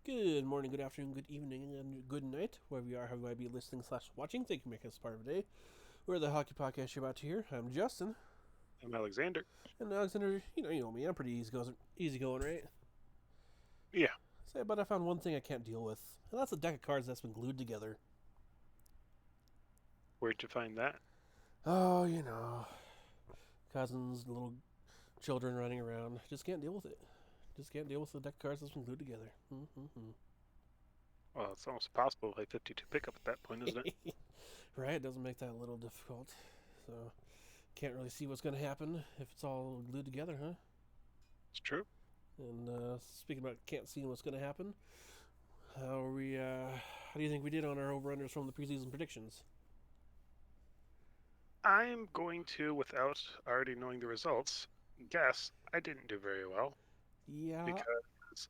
Good morning, good afternoon, good evening, and good night, wherever you are, how you might be listening slash watching. Thank you for making us part of the day. We're the hockey podcast you're about to hear. I'm Justin, I'm Alexander. and Alexander. You know me. I'm pretty easy going, right? Yeah, Say, but I found one thing I can't deal with, and that's a deck of cards that's been glued together. where'd you find that? Oh, cousins, little children running around. Just can't deal with it. Just can't deal with the deck of cards that's been glued together. Well, it's almost impossible to play 52 pickup at that point, isn't it? Right? It doesn't make that a little difficult. So can't really see what's going to happen if it's all glued together, huh? It's true. And speaking about can't see what's going to happen, how are we? How do you think we did on our over/unders from the preseason predictions? I'm going to, without already knowing the results, guess I didn't do very well Yeah, because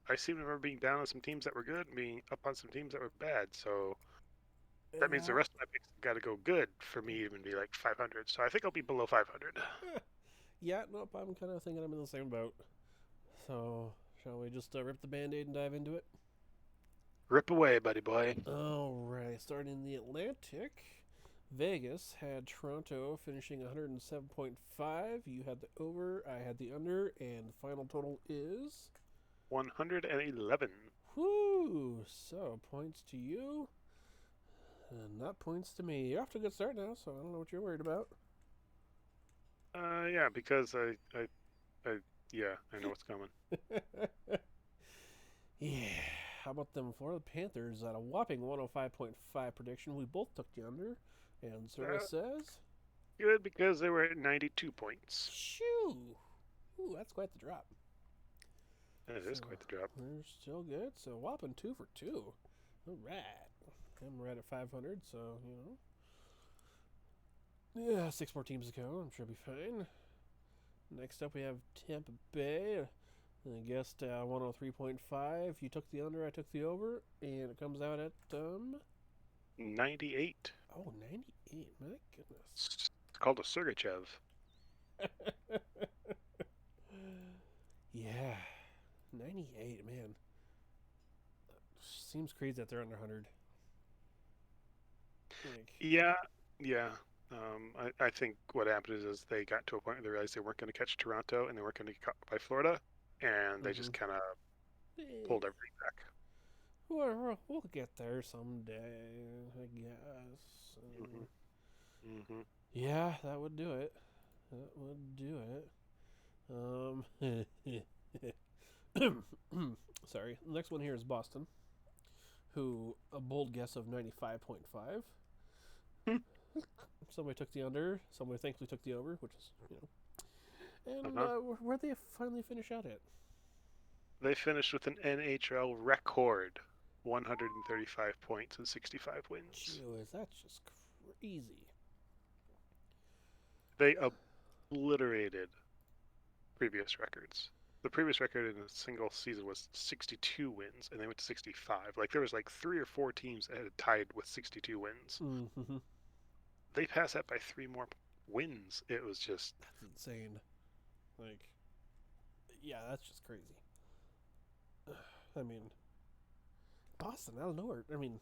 I seem to remember being down on some teams that were good and being up on some teams that were bad. So that means the yeah, rest of my picks got to go good for me to even be like 500. So I think I'll be below 500. yeah. Nope. I'm kind of thinking I'm in the same boat. So shall we just rip the band-aid and dive into it? Rip away, buddy boy. All right. Starting in the Atlantic, Vegas had Toronto finishing 107.5. You had the over. I had the under, and the final total is 111. whoo. So points to you. And that points to me. You're off to a good start now, so I don't know what you're worried about. Yeah, because I, yeah, I know what's coming. Yeah. How about them Florida Panthers at a whopping 105.5 prediction? We both took the under. And Zura Uh, says, Good because they were at 92 points. shoo. Ooh, that's quite the drop. That So is quite the drop. they're still good. So whopping 2 for 2. All right. I'm right at 500, so, Yeah, 6 more teams to go. I'm sure it'll be fine. Next up, we have Tampa Bay. I guessed 103.5. You took the under, I took the over, and it comes out at 98. 98. My goodness. It's called a Sergachev. Yeah, 98, man. Seems crazy that they're under 100. Like, Yeah, yeah. I think what happened is they got to a point where they realized they weren't going to catch Toronto and they weren't going to get caught by Florida, and they mm-hmm. just kind of Eh, pulled everything back. we'll get there someday, I guess. Hmm. Yeah, that would do it. That would do it. Sorry. The next one here is Boston, who a bold guess of 95.5. Hmm. Somebody took the under. Somebody thankfully took the over, which is And Uh-huh. where'd they finally finish out at? They finished with an NHL record 135 points and 65 wins. Jeez, that's just crazy. They obliterated previous records. The previous record in a single season was 62 wins, and they went to 65. Like there was like 3 or 4 teams that had tied with 62 wins. Mm-hmm. They passed that by 3 more wins. It was just That's insane. Like, yeah, that's just crazy. I mean, Boston out of nowhere. I mean,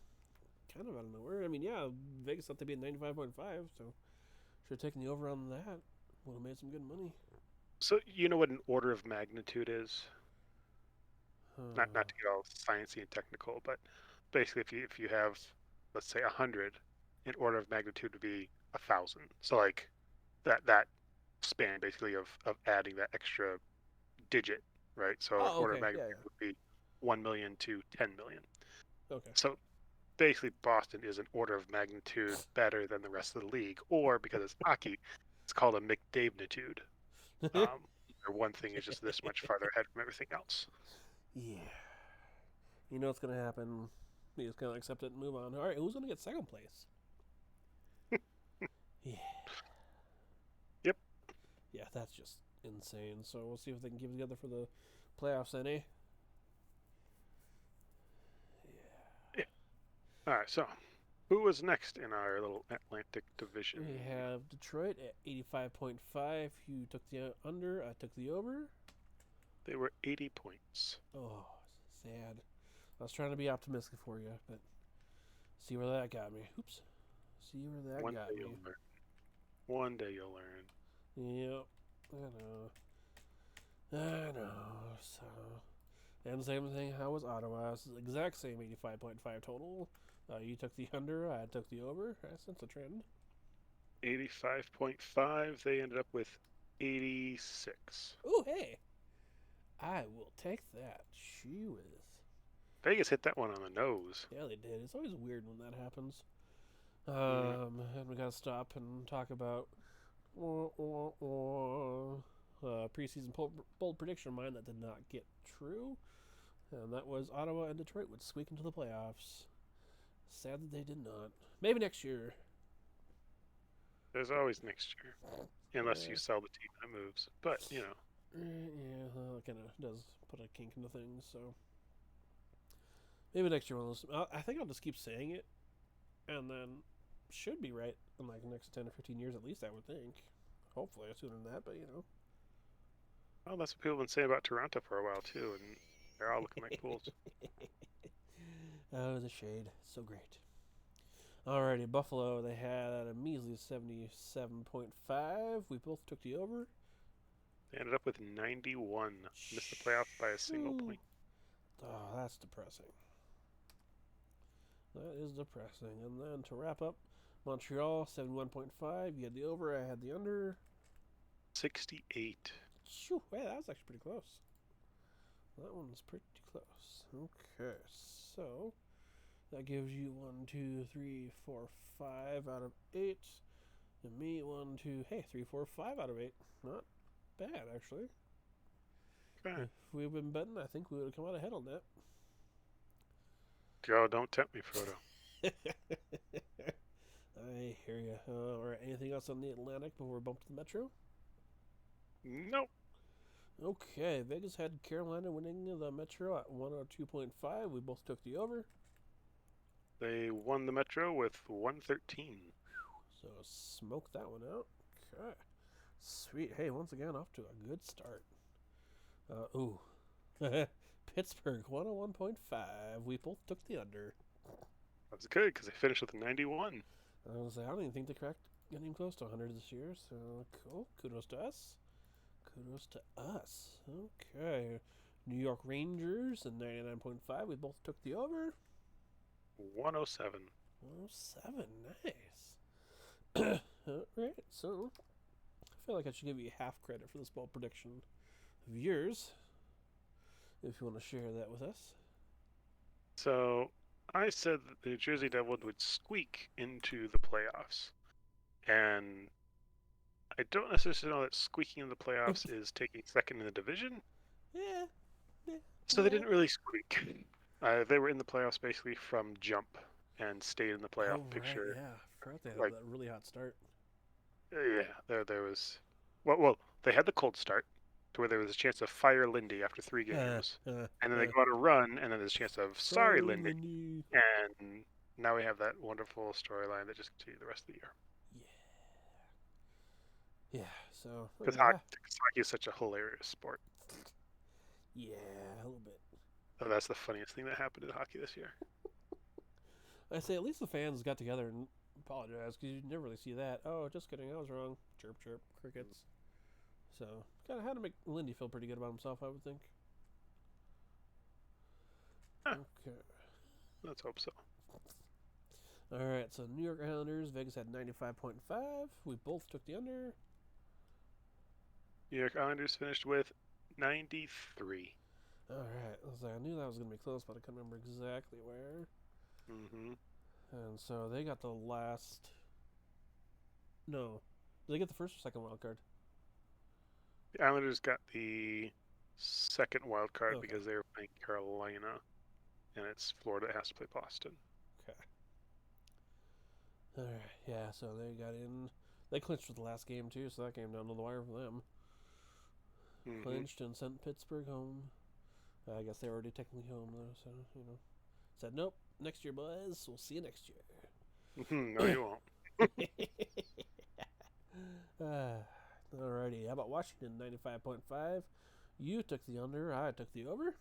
kind of out of nowhere. I mean, yeah, Vegas thought they'd be at 95.5, so should have taken the over on that. Would have made some good money. so. You know what an order of magnitude is? Not to get all sciencey and technical, but basically, if you have, let's say, 100, an order of magnitude would be 1,000. So like that span basically of adding that extra digit, right? So Oh, order of okay. Yeah, magnitude would be 1 million to 10 million. yeah. Okay. So basically, Boston is an order of magnitude better than the rest of the league, or because it's hockey, it's called a McDavenitude. Um, where one thing is just this much farther ahead from everything else. Yeah. You know what's going to happen. You just kind of accept it and move on. All right, who's going to get second place? Yeah. Yep. Yeah, that's just insane. So we'll see if they can keep it together for the playoffs, then, eh? Yeah. All right. So, who was next in our little Atlantic division? We have Detroit at 85.5. You took the under, I took the over. They were 80 points. Oh, sad. I was trying to be optimistic for you, but see where that got me. Oops. See where that One got day me. you'll learn. One day you'll learn. Yep. I know. So, and same thing. How was Ottawa? It's the exact same 85.5 total. You took the under. I took the over. I sense a trend. 85.5. They ended up with 86. Oh, hey. I will take that. She whiz. Vegas hit that one on the nose. Yeah, they did. It's always weird when that happens. Mm. And we gotta stop and talk about preseason bold prediction of mine that did not get true, and that was Ottawa and Detroit would squeak into the playoffs. Sad that they did not. Maybe next year. There's always next year, unless you sell the team that moves. But Yeah, it kind of does put a kink into things. So maybe next year I think I'll just keep saying it, and then should be right in like the next 10 or 15 years at least. I would think. Hopefully sooner than that, but well, that's what people have been saying about Toronto for a while too, and they're all looking like fools. Oh, the shade, so great. Alrighty, Buffalo, they had a measly 77.5. We both took the over. They ended up with 91. Missed the playoffs by a single point. Oh, that's depressing. That is depressing. And then to wrap up, Montreal, 71.5. You had the over, I had the under. 68. Shoo, hey, that was actually pretty close. That one's pretty close. Okay, so that gives you 1, 2, 3, 4, 5 out of 8. And me, 1, 2, hey, 3, 4, 5 out of 8. Not bad, actually. Okay. If we'd been betting, I think we would have come out ahead on that. Joe, don't tempt me, Frodo. I hear you. Alright, anything else on the Atlantic before we bump to the Metro? Nope. Okay, Vegas had Carolina winning the Metro at 102.5. We both took the over. They won the Metro with 113. So smoke that one out. Okay. Sweet. Hey, once again, off to a good start. Pittsburgh 101.5. We both took the under. That's good because they finished with a 91. I don't even think they cracked getting close to 100 this year. So cool. Kudos to us. Kudos to us. Okay. New York Rangers and 99.5. We both took the over. 107. 107. Nice. Alright, so I feel like I should give you half credit for this bold prediction of yours, if you want to share that with us. So I said that the New Jersey Devils would squeak into the playoffs. And I don't necessarily know that squeaking in the playoffs is taking second in the division. Yeah. So they didn't really squeak. They were in the playoffs basically from jump and stayed in the playoff picture. Right, yeah. I forgot they had that really hot start. Yeah, there was. Well, they had the cold start to where there was a chance of fire Lindy after 3 games, and then they go on a run, and then there's a chance of sorry Lindy, and now we have that wonderful storyline that just continues the rest of the year. Yeah. So because hockey is such a hilarious sport. Yeah, a little bit. So that's the funniest thing that happened in hockey this year. I say at least the fans got together and apologized because you never really see that. Oh, just kidding, I was wrong. Chirp, chirp, crickets. So kind of had to make Lindy feel pretty good about himself, I would think. Okay. Let's hope so. All right, so New York Islanders, Vegas had 95.5. We both took the under. New York Islanders finished with 93. All right, I knew that was going to be close, but I couldn't remember exactly where. Mm-hmm. And so they got the last. No, did they get the first or second wild card? The Islanders got the second wild card because they were playing Carolina, and it's Florida that has to play Boston. Okay. All right, yeah. So they got in. They clinched with the last game too, so that came down to the wire for them. Mm-hmm. Clinched and sent Pittsburgh home. I guess they're already technically home though, so said nope. Next year, boys. We'll see you next year. No, you won't. Alrighty. How about Washington? 95.5. You took the under. I took the over.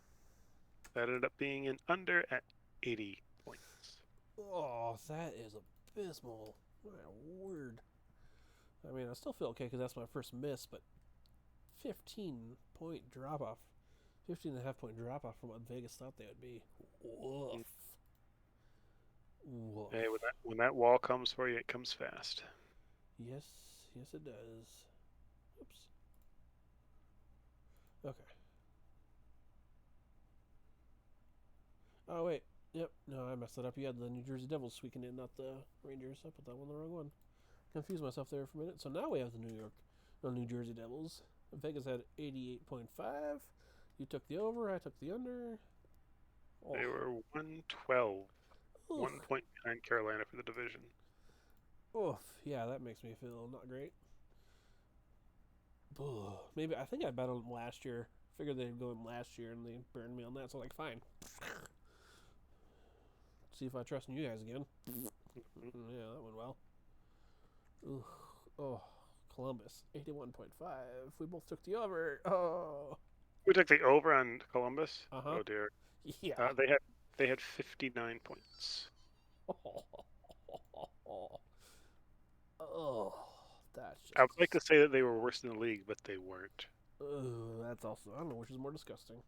That ended up being an under at 80 points. Oh, that is abysmal. My word. I mean, I still feel okay because that's my first miss, but 15-point drop off. 15.5 point drop off from what Vegas thought they would be. Woof. Woof. Hey, when that wall comes for you, it comes fast. Yes, yes it does. Oops. Okay. Oh, wait. Yep, no, I messed it up. You had the New Jersey Devils squeaking in, not the Rangers. I put that one the wrong one. Confused myself there for a minute. So now we have the New Jersey Devils. Vegas had 88.5. You took the over, I took the under. Oh. They were 112, Oof. 1 point behind Carolina for the division. Oof. Yeah, that makes me feel not great. Maybe I think I bet on them last year. Figured they'd go in last year, and they burned me on that. So like, fine. See if I trust in you guys again. Yeah, that went well. Ooh. Oh, Columbus 81.5. We both took the over. Oh. We took the over on Columbus. Uh-huh. Oh dear. Yeah. They had 59 points. Oh, that's just. I would like to say that they were worse than the league, but they weren't. That's also, I don't know which is more disgusting.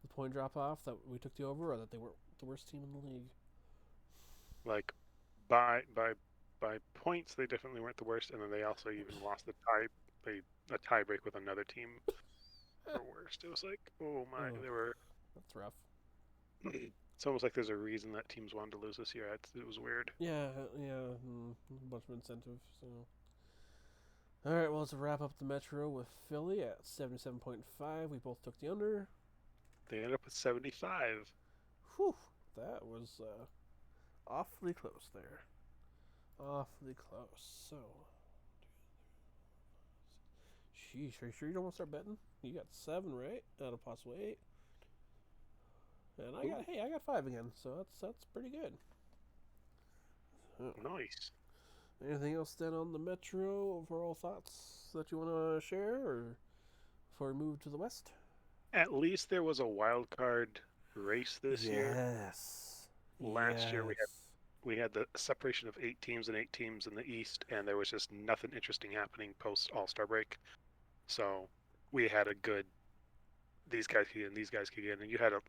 The point drop off that we took the over, or that they weren't the worst team in the league. Like by points, they definitely weren't the worst, and then they also even lost a tie break with another team for worst. It was like, oh my, Oh, they were. that's rough. It's almost like there's a reason that teams wanted to lose this year. It was weird. Yeah, a bunch of incentive. So, all right, well, let's wrap up the Metro with Philly at 77.5. We both took the under. They ended up with 75. Whew, that was awfully close there. Awfully close. So, sheesh, are you sure you don't want to start betting? You got 7 right out of possible 8. And I got 5 again, so that's pretty good. Nice. Anything else then on the Metro? Overall thoughts that you want to share, or before we move to the West? At least there was a wild card race this year. Yes. Last year we had the separation of 8 teams and 8 teams in the East, and there was just nothing interesting happening post All-Star break. So we had a good these guys could get in, these guys could get in, and you had a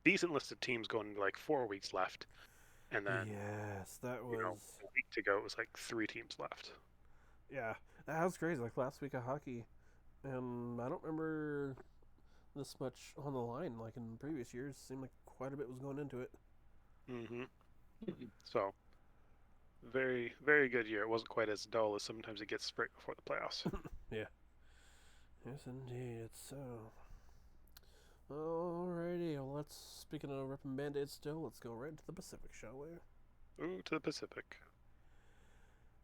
decent list of teams going like 4 weeks left, and then yes, that was a week to go it was like 3 teams left. yeah, that was crazy. Like last week of hockey, and I don't remember this much on the line like in previous years. It seemed like quite a bit was going into it. Mm-hmm. So very very good year. It wasn't quite as dull as sometimes it gets right before the playoffs. Yeah. Yes, indeed. It's so. Alrighty, well, speaking of ripping band-aids still, let's go right into the Pacific, shall we? Ooh, to the Pacific.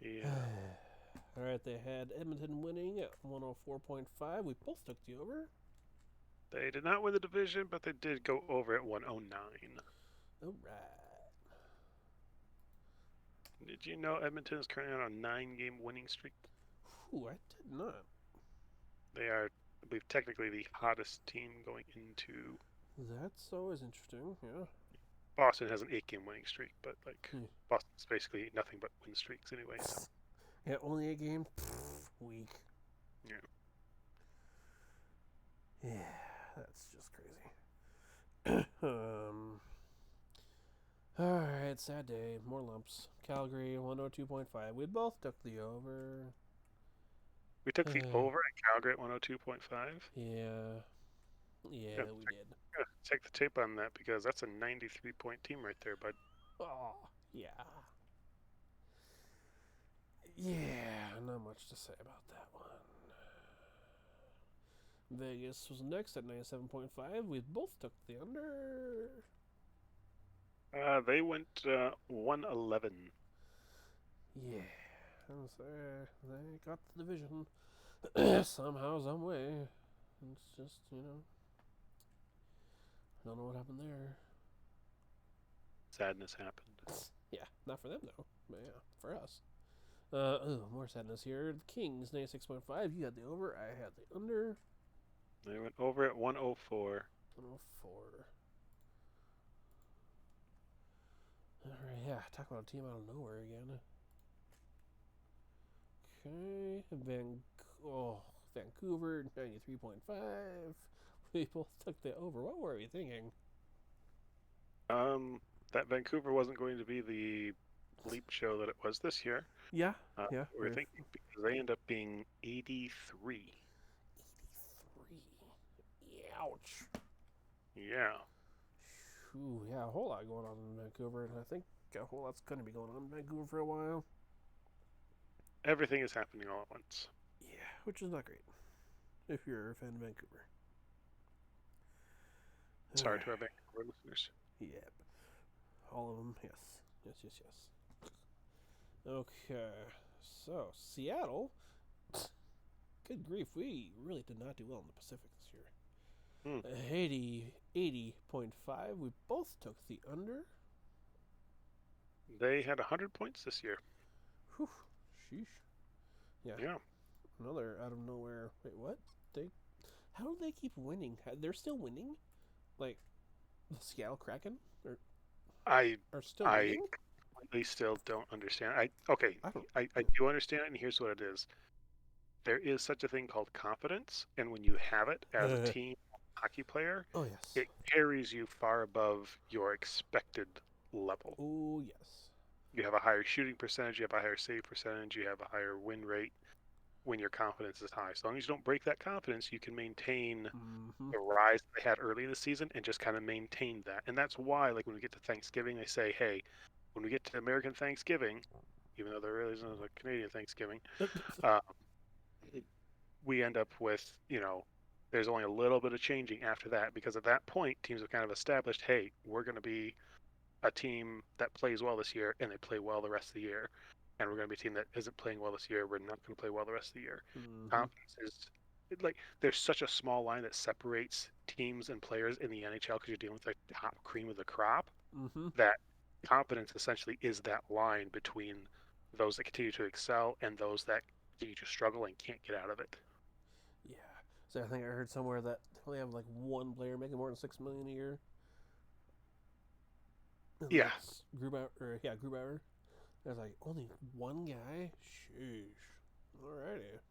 Yeah. Alright, they had Edmonton winning at 104.5. We both took the over. They did not win the division, but they did go over at 109. Alright. Did you know Edmonton is currently on a 9-game winning streak? Ooh, I did not. They are, I believe, technically the hottest team going into. That's always interesting, yeah. Boston has an 8-game winning streak, but like Boston's basically nothing but win streaks anyway. So. Yeah, only a game. Weak. Yeah. Yeah, that's just crazy. Alright, sad day. More lumps. Calgary 102.5. We both took the over. We took the over at Calgary at 102.5. Yeah. Yeah, we did. Check the tape on that because that's a 93-point team right there, bud. Oh, yeah. Yeah, not much to say about that one. Vegas was next at 97.5. We both took the under. They went 111. Yeah. They got the division somehow, some way. It's just, I don't know what happened there. Sadness happened. Yeah, not for them though. But yeah, for us. More sadness here. The Kings 96.5. You had the over. I had the under. They went over at 104. 104. talk about a team out of nowhere again. Okay, Vancouver 93.5. We both took the over. What were we thinking? That Vancouver wasn't going to be the bleep show that it was this year. Yeah, yeah. We were thinking because they end up being 83. 83. Ouch. Yeah. Ooh, yeah, a whole lot going on in Vancouver, and I think a whole lot's going to be going on in Vancouver for a while. Everything is happening all at once. Yeah, which is not great if you're a fan of Vancouver. Sorry to our Vancouver listeners. Yep. All of them, yes. Yes. Okay, so Seattle. Good grief, we really did not do well in the Pacific this year. 80.5. We both took the under. They had 100 points this year. Whew. Sheesh. Yeah. Another out of nowhere. Wait, what? How do they keep winning? They're still winning? Like, the Seattle Kraken? I Still winning? completely still don't understand. I do understand it, and here's what it is. There is such a thing called confidence, and when you have it as a team hockey player, oh yes, it carries you far above your expected level. Oh yes. You have a higher shooting percentage, you have a higher save percentage, you have a higher win rate when your confidence is high. As long as you don't break that confidence, you can maintain the rise they had early in the season and just kind of maintain that. And that's why, like, when we get to Thanksgiving, they say, hey, when we get to American Thanksgiving, even though there really isn't a Canadian Thanksgiving, we end up with, there's only a little bit of changing after that, because at that point, teams have kind of established, hey, we're going to be a team that plays well this year, and they play well the rest of the year. And we're going to be a team that isn't playing well this year. We're not going to play well the rest of the year. Confidence is there's such a small line that separates teams and players in the NHL because you're dealing with the top cream of the crop. That confidence essentially is that line between those that continue to excel and those that continue to struggle and can't get out of it. Yeah. So I think I heard somewhere that they only have like one player making more than $6 million a year. And yeah. Grubauer. There's like only one guy. Sheesh. Alrighty.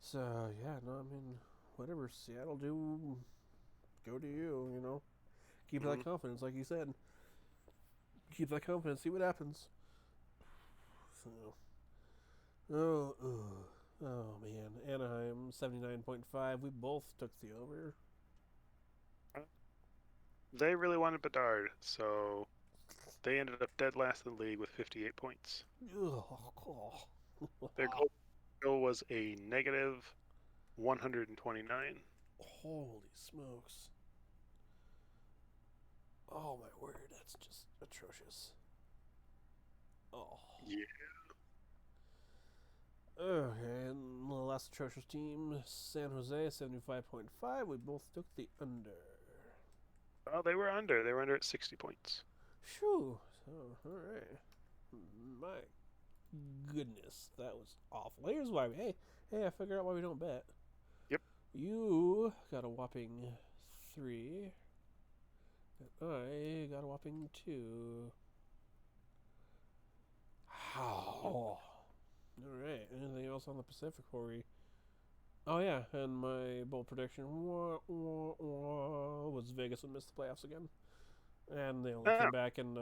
So yeah, no, I mean, whatever Seattle do, go to you. Keep that confidence, like you said. Keep that confidence. See what happens. So, oh man, Anaheim 79.5. We both took the over. They really wanted Bedard, so they ended up dead last in the league with 58 points. Their goal was a negative 129. Holy smokes. Oh my word, that's just atrocious. Oh. Yeah. Okay, and the last atrocious team, San Jose, 75.5. We both took the under. Well, they were under. They were under at 60 points. Phew. So, alright. My goodness, that was awful. Here's why. Hey, I figured out why we don't bet. Yep. You got a whopping 3. And I got a whopping 2. How? Alright, anything else on the Pacific for we? Oh yeah, and my bold prediction was Vegas would miss the playoffs again. And they only came back and,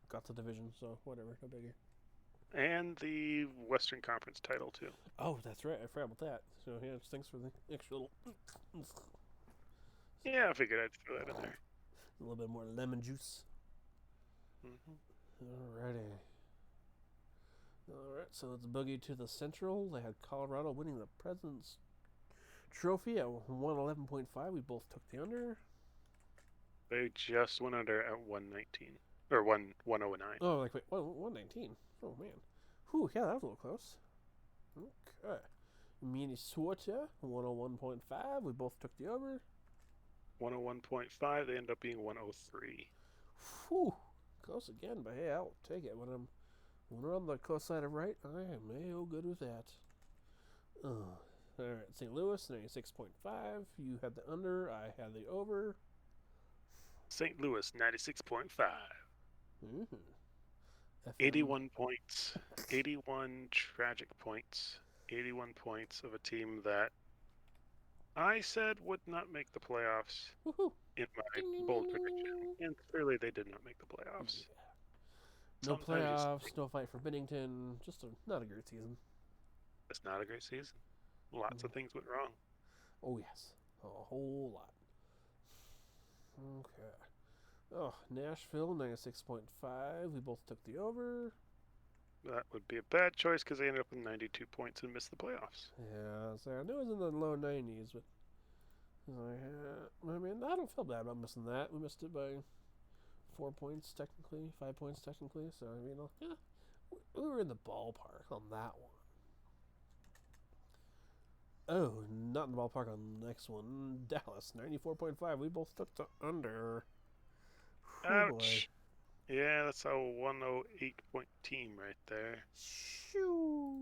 got the division, so whatever, no biggie. And the Western Conference title, too. Oh, that's right, I forgot about that. So yeah, thanks for the extra little... Yeah, I figured I'd throw that in there. A little bit more lemon juice. Alrighty. Alright, so let's boogie to the Central. They had Colorado winning the President's Trophy at 111.5. We both took the under. They just went under at 119. Or 109. Oh, wait, 119. Oh, man. Whew, yeah, that was a little close. Okay. Minnesota, 101.5. We both took the over. 101.5. They end up being 103. Whew. Close again, but hey, I'll take it. When we're on the close side of right, I am good with that. Alright, St. Louis, 96.5. You had the under, I had the over. St. Louis, 96.5. Mm-hmm. FM. 81 points. 81 tragic points. 81 points of a team that I said would not make the playoffs Woohoo! in my Ding ding ding bold prediction. ding. And clearly they did not make the playoffs. Yeah. No Sometimes you playoffs, think no fight for Bennington. Just not a great season. it's not a great season. Lots Mm. of things went wrong. Oh yes, a whole lot. Okay. Oh, Nashville 96.5. We both took the over. That would be a bad choice because they ended up with 92 points and missed the playoffs. Yeah, so I knew it was in the low 90s, but I mean, I don't feel bad about missing that. We missed it by 4 points technically, 5 points technically. So I mean, yeah, we were in the ballpark on that one. Oh, not in the ballpark on the next one. Dallas 94.5. We both took the under. Oh boy. Ouch. Yeah, that's a 108-point team right there. Shoo.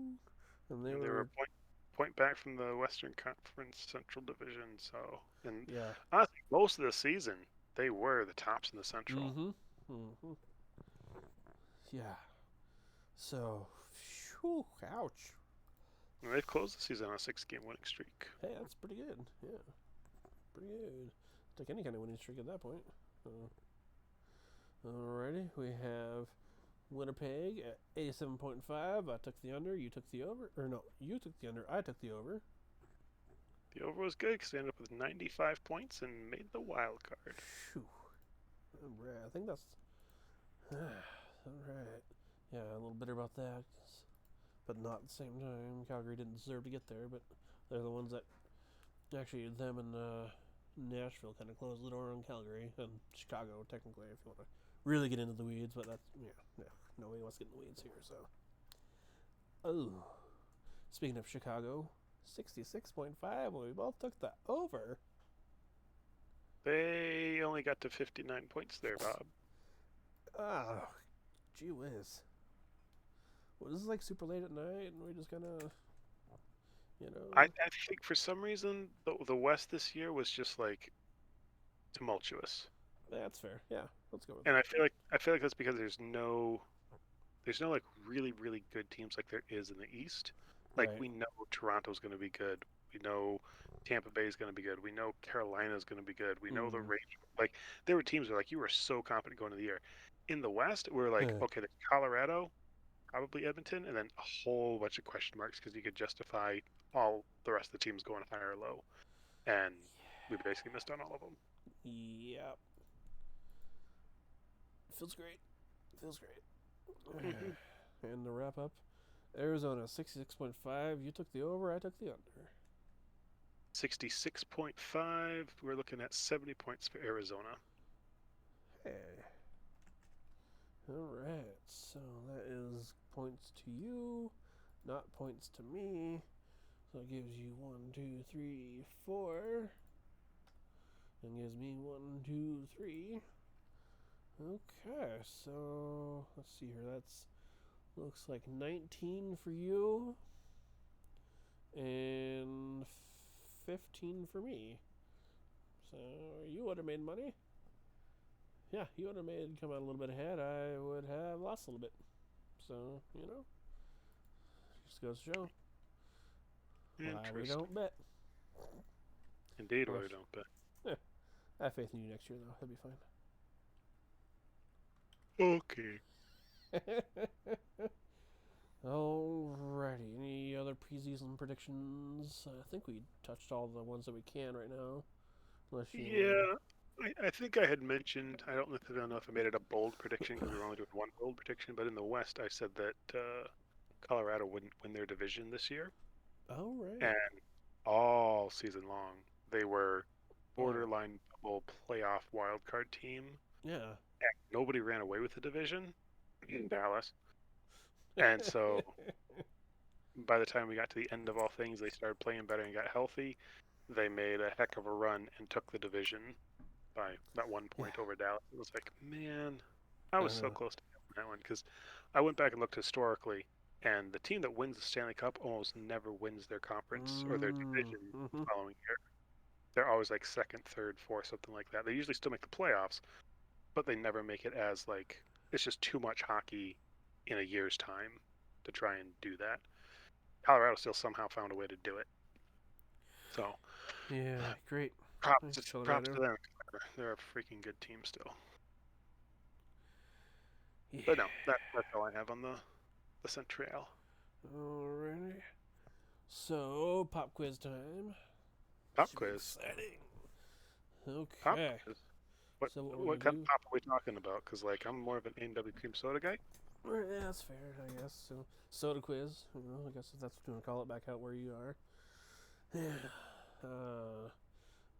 And they And they were a were, point back from the Western Conference Central Division. So, and yeah. honestly, most of the season they were the tops in the Central. Mm-hmm. Mm-hmm. Yeah. So, whew, ouch. And they've closed the season on a 6-game winning streak. Hey, that's pretty good. Yeah, pretty good. Take any kind of winning streak at that point. Alrighty, we have Winnipeg at 87.5. I took the under. You took the over. Or no, you took the under. I took the over. The over was good because they ended up with 95 points and made the wild card. Phew. Alright, I think that's. Alright. Yeah, a little bitter about that. But not at the same time. Calgary didn't deserve to get there, but they're the ones that. Actually, them and Nashville kind of closed the door on Calgary and Chicago, technically, if you want to really get into the weeds. But that's, yeah, nobody wants to get in the weeds here, so. Oh. Speaking of Chicago, 66.5. Well, we both took the over. They only got to 59 points there, Bob. Oh, gee whiz. Well, this is like super late at night, and we're just gonna, you know. I think for some reason the West this year was just like tumultuous, That's fair. Yeah, let's go with and that. I feel like that's because there's no like really good teams like there is in the East. Like Right. we know Toronto's going to be good. We know Tampa Bay is going to be good. We know Carolina's going to be good. We know the Mm. Rangers. Like there were teams where like you were so confident going into the year. In the West, we're like, okay, there's Colorado, probably Edmonton, and then a whole bunch of question marks because you could justify all the rest of the teams going high or low, and we basically missed on all of them. Yeah. Feels great. Feels great. Hmm. And to wrap up, Arizona 66.5. You took the over. I took the under. 66.5. We're looking at 70 points for Arizona. Hey. All right. So that is points to you, not points to me. So it gives you 1, 2, 3, 4, and gives me 1, 2, 3. Okay, so let's see here. That's looks like 19 for you and 15 for me. So you would have made money. Yeah, you would have made come out a little bit ahead. I would have lost a little bit. So just goes to show why we Interesting. don't bet. Indeed, why Or we don't bet. I have faith in you next year, though. He'll be fine. Okay. Alrighty. Any other preseason predictions? I think we touched all the ones that we can right now. Unless you want to. Yeah, I think I had mentioned, I don't know if I made it a bold prediction because we were only doing one bold prediction, but in the West, I said that Colorado wouldn't win their division this year. Alright. And all season long, they were Oh, borderline double playoff wildcard team. yeah. And nobody ran away with the division in Dallas. And so by the time we got to the end of all things, they started playing better and got healthy. They made a heck of a run and took the division by that one Yeah. point over Dallas. It was like, man, I was so Uh, close to that one because I went back and looked historically, and the team that wins the Stanley Cup almost never wins their conference or their division the mm-hmm. following year. They're always like second, third, fourth, something like that. They usually still make the playoffs, but they never make it as like it's just too much hockey in a year's time to try and do that. Colorado still somehow found a way to do it. So Yeah, great. props Thanks, props to Colorado. them. They're a freaking good team still. Yeah. But no, that's all I have on the Central. Alrighty. So, pop quiz time. Pop Should be quiz. exciting. Pop Okay. quiz. What So what we're what gonna kind of do? pop are we talking about? Because like I'm more of an A&W cream soda guy. Yeah, that's fair, I guess. So, soda quiz. I guess if that's what you want to call it, back out where you are.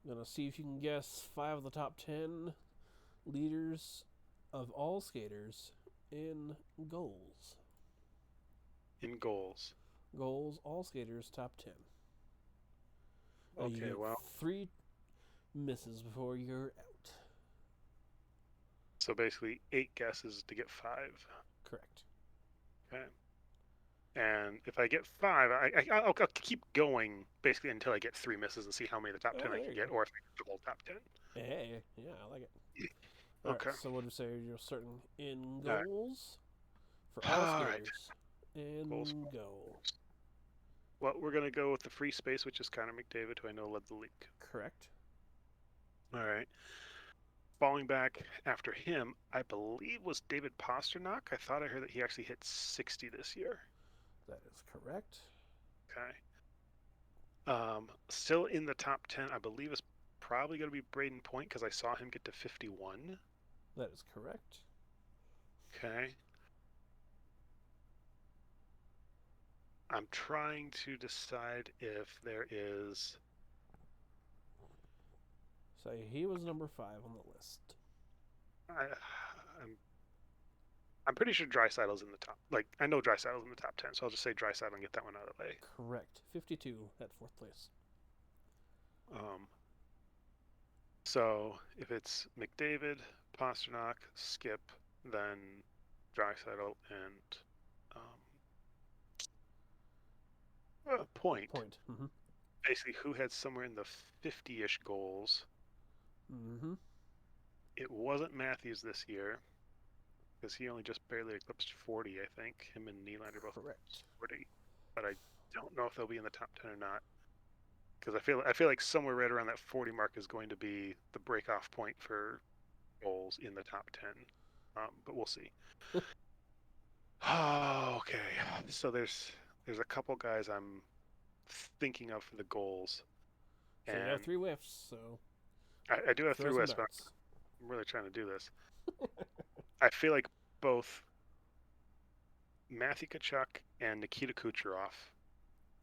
Gonna see if you can guess 5 of the top 10 leaders of all skaters in goals. In goals. Goals, all skaters, top 10. You Okay, get well, 3 misses before you're out. so basically 8 guesses to get 5. Correct. Okay. And if I get 5, I'll keep going basically until I get 3 misses and see how many of the top 10 Oh, I there can you get, go. or if I get the whole top 10. Hey, yeah, I like it. All right, Okay. so what do you say you're starting in All right. goals for all All right. skaters? Goals. And go. Well, we're gonna go with the free space, which is Connor McDavid, who I know led the league. Correct. All right. Falling back after him, I believe was David Pasternak. I thought I heard that he actually hit 60 this year. That is correct. Okay. Still in the top 10, I believe is probably going to be Braden Point because I saw him get to 51. That is correct. Okay. I'm trying to decide if there is. So he was number 5 on the list. I, I'm pretty sure Draisaitl's in the top. Like I know Draisaitl's in the top 10, so I'll just say Draisaitl and get that one out of the way. Correct. 52 at 4th place. Um, so if it's McDavid, Pasternak, Skip, then Draisaitl and Point. Point. Mm-hmm. Basically, who had somewhere in the 50-ish goals. Mm-hmm. It wasn't Matthews this year because he only just barely eclipsed 40, I think. Him and Nylander both Correct. 40, but I don't know if they'll be in the top 10 or not. Because I feel like somewhere right around that 40 mark is going to be the break-off point for goals in the top 10. But we'll see. Okay, so there's a couple guys I'm thinking of for the goals, So you have and 3 whiffs, so I do have throw 3 some lists, but darts. I'm really trying to do this. I feel like both Matthew Tkachuk and Nikita Kucherov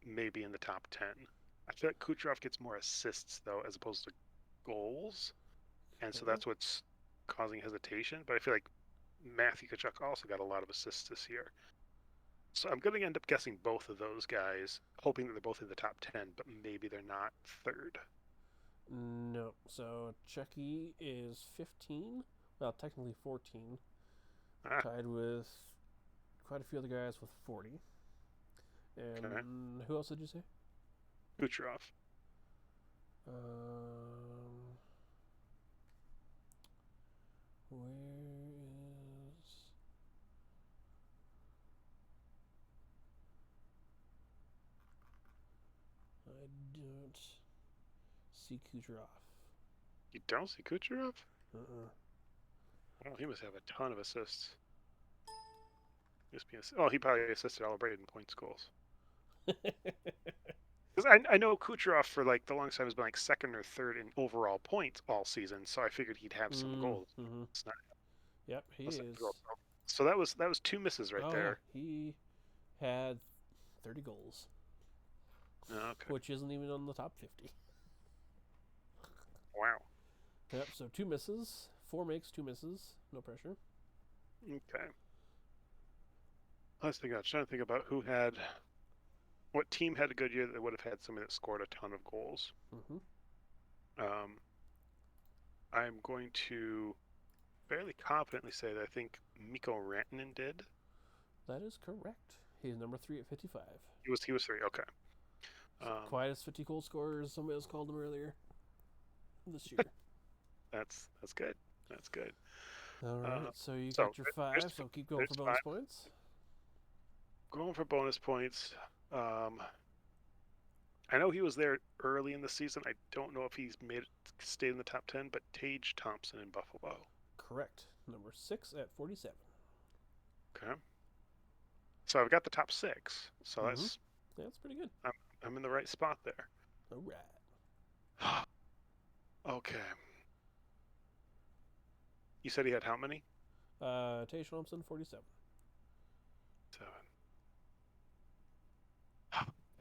may be in the top 10. I feel like Kucherov gets more assists, though, as opposed to goals. And so Okay. that's what's causing hesitation. But I feel like Matthew Tkachuk also got a lot of assists this year. So I'm going to end up guessing both of those guys, hoping that they're both in the top 10, but maybe they're not third. No. So Chucky is 15. Well, technically 14. Ah, Tied with quite a few other guys with 40. And okay. who else did you say? Kucherov. Where is... I don't see Kucherov. You don't see Kucherov? Uh-uh. Well, he must have a ton of assists. He probably assisted all of Braden Point's goals. Because I know Kucherov for like the longest time has been like second or third in overall points all season, so I figured he'd have some goals. Mm-hmm. It's not. Yep, he That's not is. goals. So that was 2 misses right Oh, yeah. there. He had 30 goals, Okay. which isn't even on the top 50. Wow. Yep, so 2 misses. 4 makes, 2 misses. No pressure. Okay. I was trying to think about what team had a good year that would have had somebody that scored a ton of goals. Mm-hmm. I'm going to fairly confidently say that I think Mikko Rantanen did. That is correct. He's number 3 at 55. He was 3. Okay. Quietest 50 goal scorer, as somebody else called him earlier this year. That's good. That's good. All Uh, right, so you so got your there's 5, so keep going there's for bonus five. points. Going for bonus points. Um, I know he was there early in the season. I don't know if he's made it stayed in the top 10, but Tage Thompson in Buffalo. Correct. Number 6 at 47. Okay. So I've got the top six. So Mm-hmm. Yeah, that's pretty good. I'm, I'm in the right spot there. All right. Okay. You said he had how many? Tage Thompson, 47. Seven.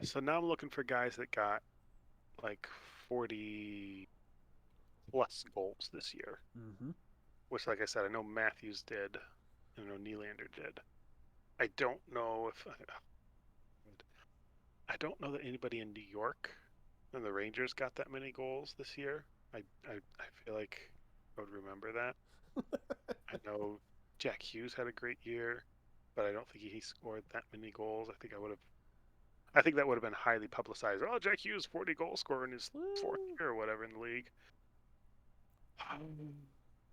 So now I'm looking for guys that got like 40 plus goals this year, Mm-hmm. which, like I said, I know Matthews did, and I know Nylander did. I don't know if I don't know that anybody in New York and the Rangers got that many goals this year. I feel like I would remember that. I know Jack Hughes had a great year, but I don't think he scored that many goals. I think that would have been highly publicized. Oh, Jack Hughes, 40 goal scorer in his fourth Woo. year or whatever in the league.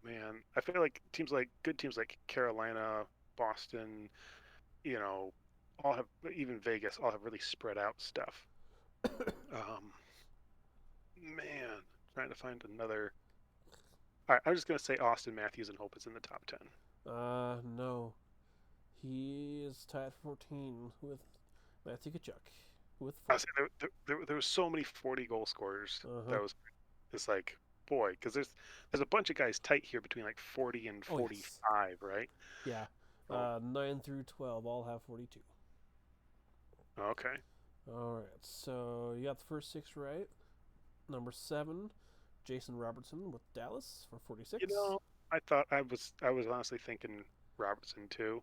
Man, I feel like good teams like Carolina, Boston, you know, all have even Vegas all have really spread out stuff. Um, man, trying to find another. All right, I'm just gonna say Austin Matthews and hope it's in the top 10. No. He is tied for 14 with Matthew Kachuk with I 4. was saying there was so many 40 goal scorers Uh-huh. that was it's like boy because there's a bunch of guys tight here between like 40 and Oh, yes. 45, right? Yeah. Oh, 9 through 12 all have 42. okay. All right, so you got the first 6 right. Number 7, Jason Robertson with Dallas for You 46. know, I was honestly thinking Robertson too,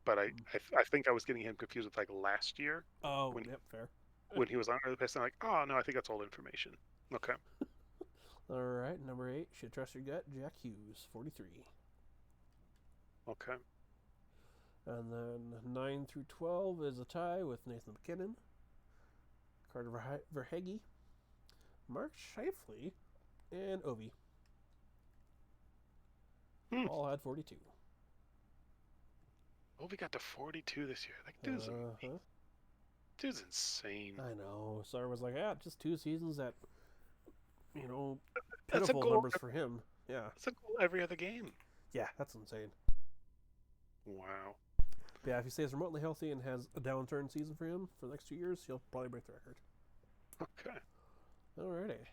but Mm. I think I was getting him confused with like last year Oh, when yep, fair. when he was on the Pistons. Like, oh no, I think that's old information. Okay, All right, number 8, should trust your gut, Jack Hughes, 43. okay. And then 9 through 12 is a tie with Nathan McKinnon, Carter Verhege, Mark Scheifele, and Ovi. Hmm. All had 42. Oh, we got to 42 this year. Like, Uh huh. dude's insane. I know. Sarah was like, yeah, just 2 seasons at, you know, That's a pitiful goal. numbers for him. Yeah. That's a goal every other game. Yeah, that's insane. Wow. But yeah, if he stays remotely healthy and has a downturn season for him for the next 2 years, he'll probably break the record. Okay. Alrighty.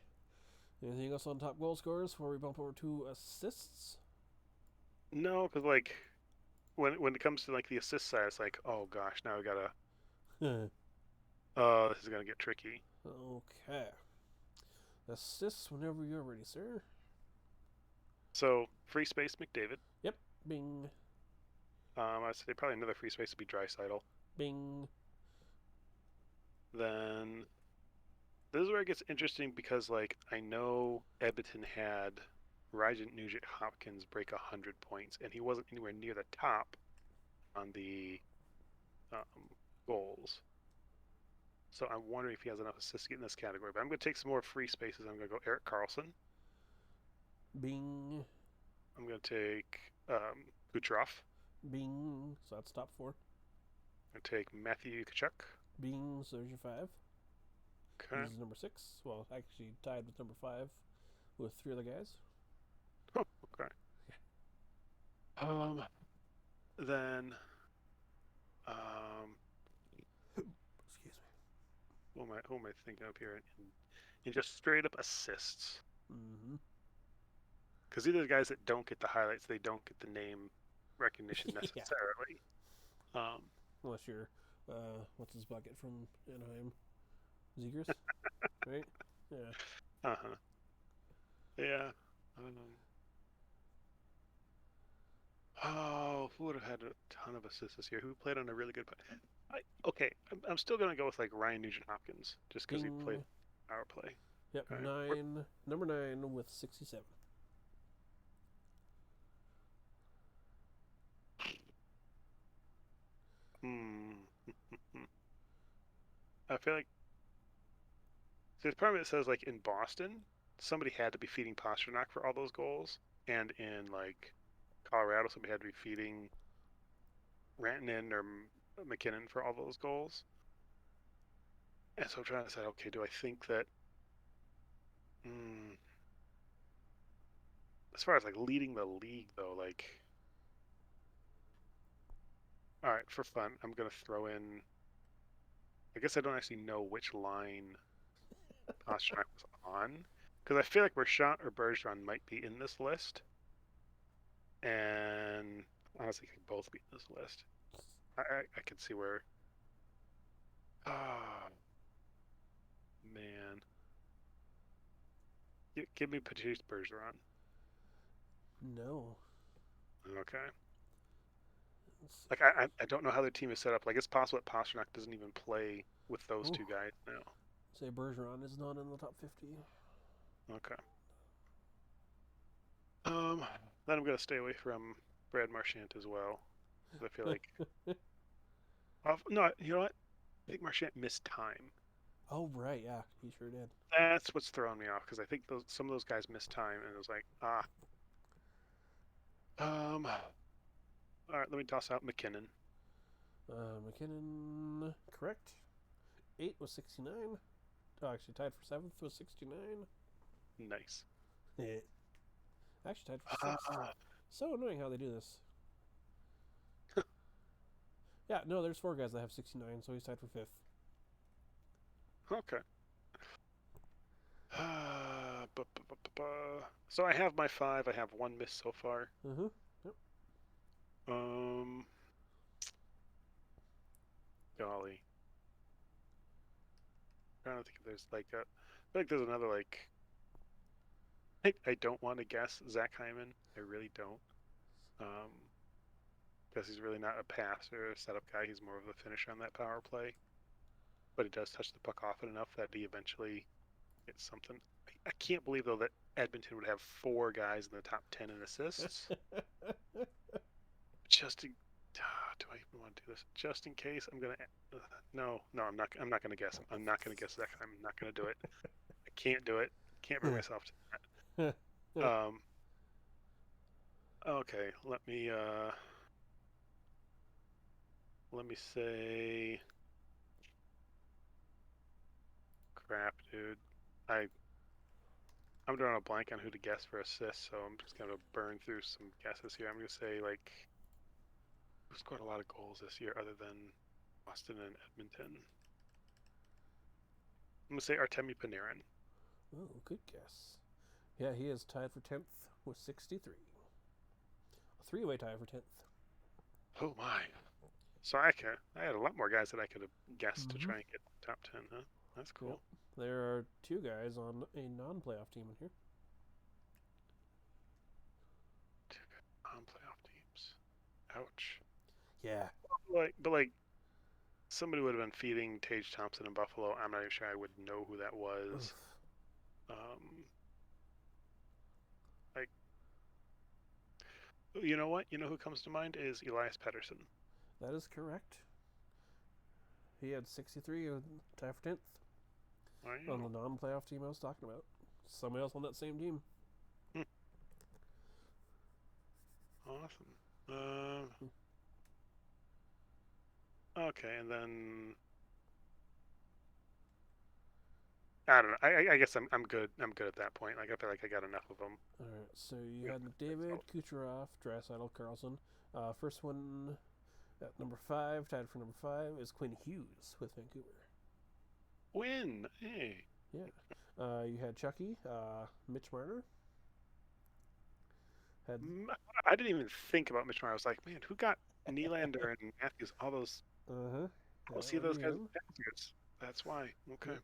Anything else on top goal scorers before we bump over to assists? No, because like when it comes to like the assist side, it's like, oh gosh, now we gotta. This is gonna get tricky. Okay. Assists whenever you're ready, sir. So free space McDavid. Yep. Bing. I'd say probably another free space would be Drysaitel. Bing. Then this is where it gets interesting because like I know Edmonton had Ryan Nugent Hopkins break 100 points, and he wasn't anywhere near the top on the um, goals. So I'm wondering if he has enough assists to get in this category. But I'm going to take some more free spaces. I'm going to go Eric Carlson. Bing. I'm going to take Kucherov. Bing. So that's top 4. I'm going to take Matthew Tkachuk. Bing. So there's your 5. Okay. This is number 6. Well, actually tied with number 5 with 3 other guys. Oh, okay. Then Excuse me. who am I thinking of here? In just straight up assists. Mm-hmm. Because these are the guys that don't get the highlights. They don't get the name recognition Yeah. necessarily. Um, Unless you're, what's his bucket from Anaheim? Zegers? Right? Yeah. uh-huh. Yeah. Oh, who would have had a ton of assists this year? Who played on a really good? Okay, I'm still gonna go with like Ryan Nugent Hopkins just because he played Bing. power play. Yep. Okay. 9. Number 9 with 67. Hmm. I feel like there's part of it that says like in Boston, somebody had to be feeding Pasternak for all those goals, and in like Colorado, so we had to be feeding Rantanen or McKinnon for all those goals. And so I'm trying to decide, okay, do I think that as far as like leading the league though, like, all right, for fun, I'm gonna throw in. I guess I don't actually know which line Pasternak was on, because I feel like Marchand or Bergeron might be in this list, and honestly, could both be in this list. I could see where. Oh man, give me Patrice Bergeron. No. Okay. Let's see. Like I don't know how their team is set up. Like it's possible that Pasternak doesn't even play with those Ooh. two guys now. Say Bergeron is not in the top 50. Okay. Then I'm gonna stay away from Brad Marchand as well, because I feel like. No, you know what? I think Marchand missed time. Oh, right. Yeah, he sure did. That's what's throwing me off because I think some of those guys missed time, and it was like, ah. All right, let me toss out McKinnon. McKinnon, correct. 8 was 69. Oh, actually tied for 7th was 69. Nice. Actually tied for 6th. So annoying how they do this. Yeah, no, there's 4 guys that have 69, so he's tied for 5th. Okay. So I have my 5. I have 1 miss so far. Mm-hmm. Yep. Golly. I don't think there's like a. I feel like there's another like. I don't want to guess Zach Hyman. I really don't. Because he's really not a passer or a setup guy. He's more of a finisher on that power play. But he does touch the puck often enough that he eventually gets something. I can't believe though that Edmonton would have 4 guys in the top 10 in assists. Just in, do I even want to do this? Just in case, I'm gonna. No, I'm not. I'm not gonna guess. I'm not gonna guess that. I'm not gonna do it. I can't do it. Can't bring myself to that. Okay. Let me say. Crap, dude. I'm drawing a blank on who to guess for assists, so I'm just gonna burn through some guesses here. I'm gonna say like. Who scored a lot of goals this year other than Boston and Edmonton? I'm gonna say Artemi Panarin. Oh, good guess. Yeah, he is tied for 10th with 63. A 3-way tie for 10th. Oh my! So I had a lot more guys that I could have guessed to try and get top 10. Huh? That's cool. Yep. There are 2 guys on a non-playoff team in here. 2 non-playoff teams. Ouch. Yeah. But somebody would have been feeding Tage Thompson in Buffalo. I'm not even sure I would know who that was. Like, you know what? You know who comes to mind is Elias Pettersson. That is correct. He had 63 and tied for 10th. On the non-playoff team I was talking about. Somebody else on that same team. Awesome. Okay, and then I don't know. I guess I'm good. I'm good at that point. Like I feel like I got enough of them. All right. So you had McDavid, Kucherov, Draisaitl, Carlson. First one at number 5, tied for number 5, is Quinn Hughes with Vancouver. Win. Hey. Yeah. You had Chucky, Mitch Marner. I didn't even think about Mitch Marner. I was like, man, who got Nylander and Matthews? All those. Uh-huh. I don't see those guys. That's why. Okay.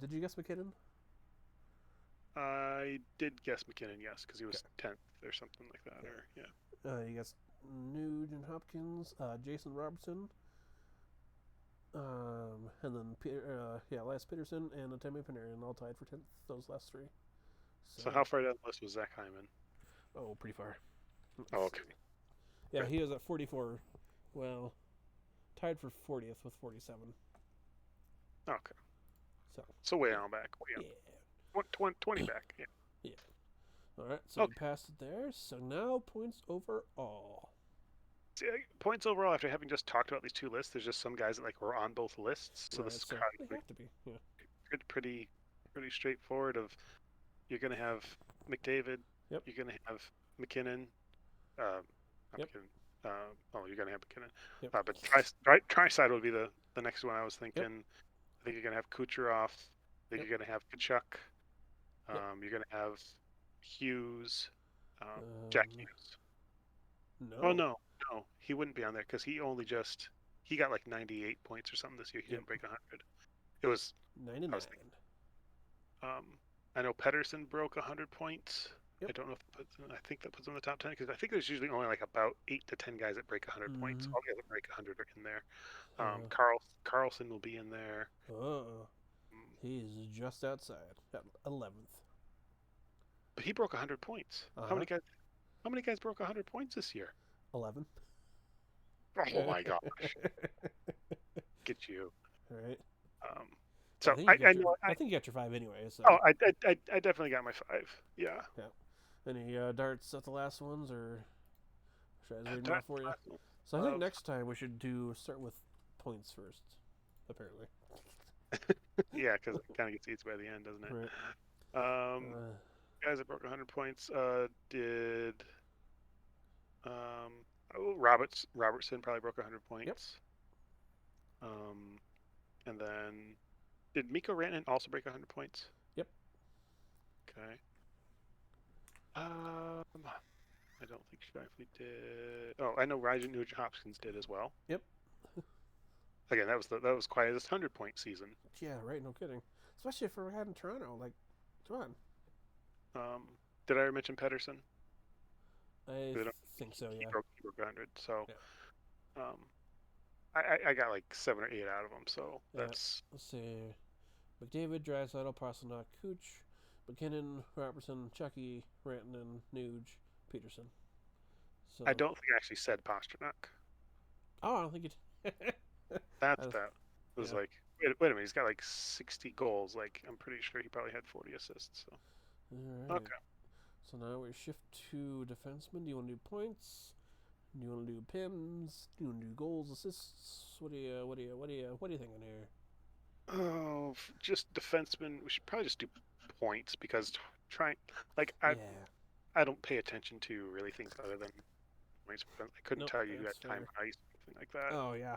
Did you guess McKinnon? I did guess McKinnon, yes, because he was 10th or something like that. Or yeah. You guessed Nugent Hopkins, Jason Robertson, and then Lance Peterson and Artemi Panarin all tied for 10th. Those last 3. So how far down the list was Zach Hyman? Oh, pretty far. Oh, okay. Yeah, he was at 44. Well, tied for 40th with 47. Okay. So way on back. Way on. Yeah. 20 back. Yeah. Yeah. All right, so we Okay. passed it there. So now points overall. See, points overall, after having just talked about these two lists, there's just some guys that like were on both lists, so this Right, is so kind they of have to be. Yeah. pretty straightforward. Of you're gonna have McDavid, Yep. you're gonna have McKinnon, uh, not Yep. McKinnon. Oh, you're gonna have McKinnon. Yep. But Tri-side would be the next one I was Yep. thinking. I think you're gonna have Kucherov. I think Yep. you're gonna have Kachuk. Yep. You're gonna have Hughes, Jack Um, Hughes. Oh no. no, he wouldn't be on there because he got like 98 points or something this year. He Yep. didn't break 100. It was I was 99. thinking. Um, I know Pedersen broke 100 points. Yep. I don't know if I think that puts him in the top 10 because I think there's usually only like about 8 to 10 guys that break 100 points. Mm-hmm. All the other break 100 are in there. Uh, Carlson will be in there. uh, Mm, he's just outside at 11th. But he broke 100 points. Uh How huh. many guys? How many guys broke 100 points this year? 11. Oh my gosh, get you. Right. Um, Well, so I know I think you got your 5 anyway. So oh I definitely got my 5. Yeah. yeah. Any darts at the last ones, or should I just read them That, off for you? So I think uh, next time we should start with points first. Apparently. yeah, because it kind of gets easy by the end, doesn't it? Right. Um, Uh, guys that broke 100 points did um, Robertson probably broke 100 yep. points. Um, and then did Miko Rantanen also break 100 points? Yep. Okay. I don't think Shifley did. Oh, I know Ryan Nugent Hopkins did as well. Yep. Again, that was quite a 100-point season. Yeah. Right. No kidding. Especially if we're in Toronto. Like, come on. Um, did I mention Pedersen? I think so. He Yeah. broke 100. So Yeah. um, I got like 7 or 8 out of them. So Yeah. that's Let's see. McDavid, Draisaitl, Pastrnak, Cooch, McKinnon, Robertson, Chucky, Rantanen, Nuge, Peterson. So, I don't think I actually said Pastrnak. oh, I don't think it. That was Yeah. like wait a minute. He's got like 60 goals. Like I'm pretty sure he probably had 40 assists. So All right. okay. So now we shift to defensemen. Do you want to do points? Do you want to do pims? Do you want to do goals, assists? What do you thinking here? Oh, just defensemen. We should probably just do points because trying like Yeah. I don't pay attention to really things other than points. I couldn't Nope. tell you who That's had time fair. ice or anything like that. Oh yeah.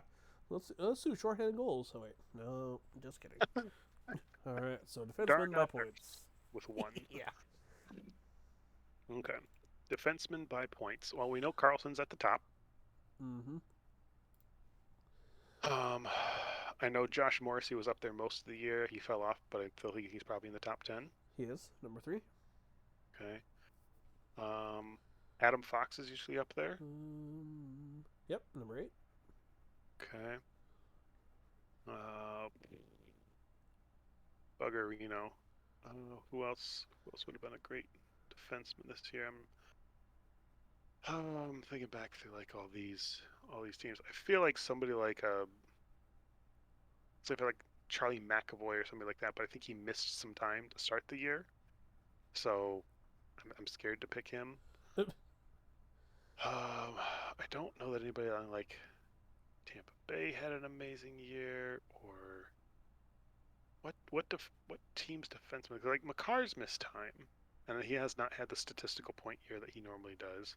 Let's do shorthanded goals. Oh wait, no, just kidding. All right. So defensemen by Darnell points. with 1. Yeah. Okay. Defensemen by points. Well, we know Carlson's at the top. Mm-hmm. Um, I know Josh Morrissey was up there most of the year. He fell off, but I feel he's probably in the top 10. He is number 3. Okay. Um, Adam Fox is usually up there. Yep, number 8. Okay. Buggerino. Who else? Who else would have been a great defenseman this year? I'm thinking back through like all these teams. I feel like somebody like say for like Charlie McAvoy or somebody like that, but I think he missed some time to start the year, so I'm scared to pick him. I don't know that anybody on like Tampa Bay had an amazing year, or what team's defenseman? Like Makar's missed time, and he has not had the statistical point year that he normally does.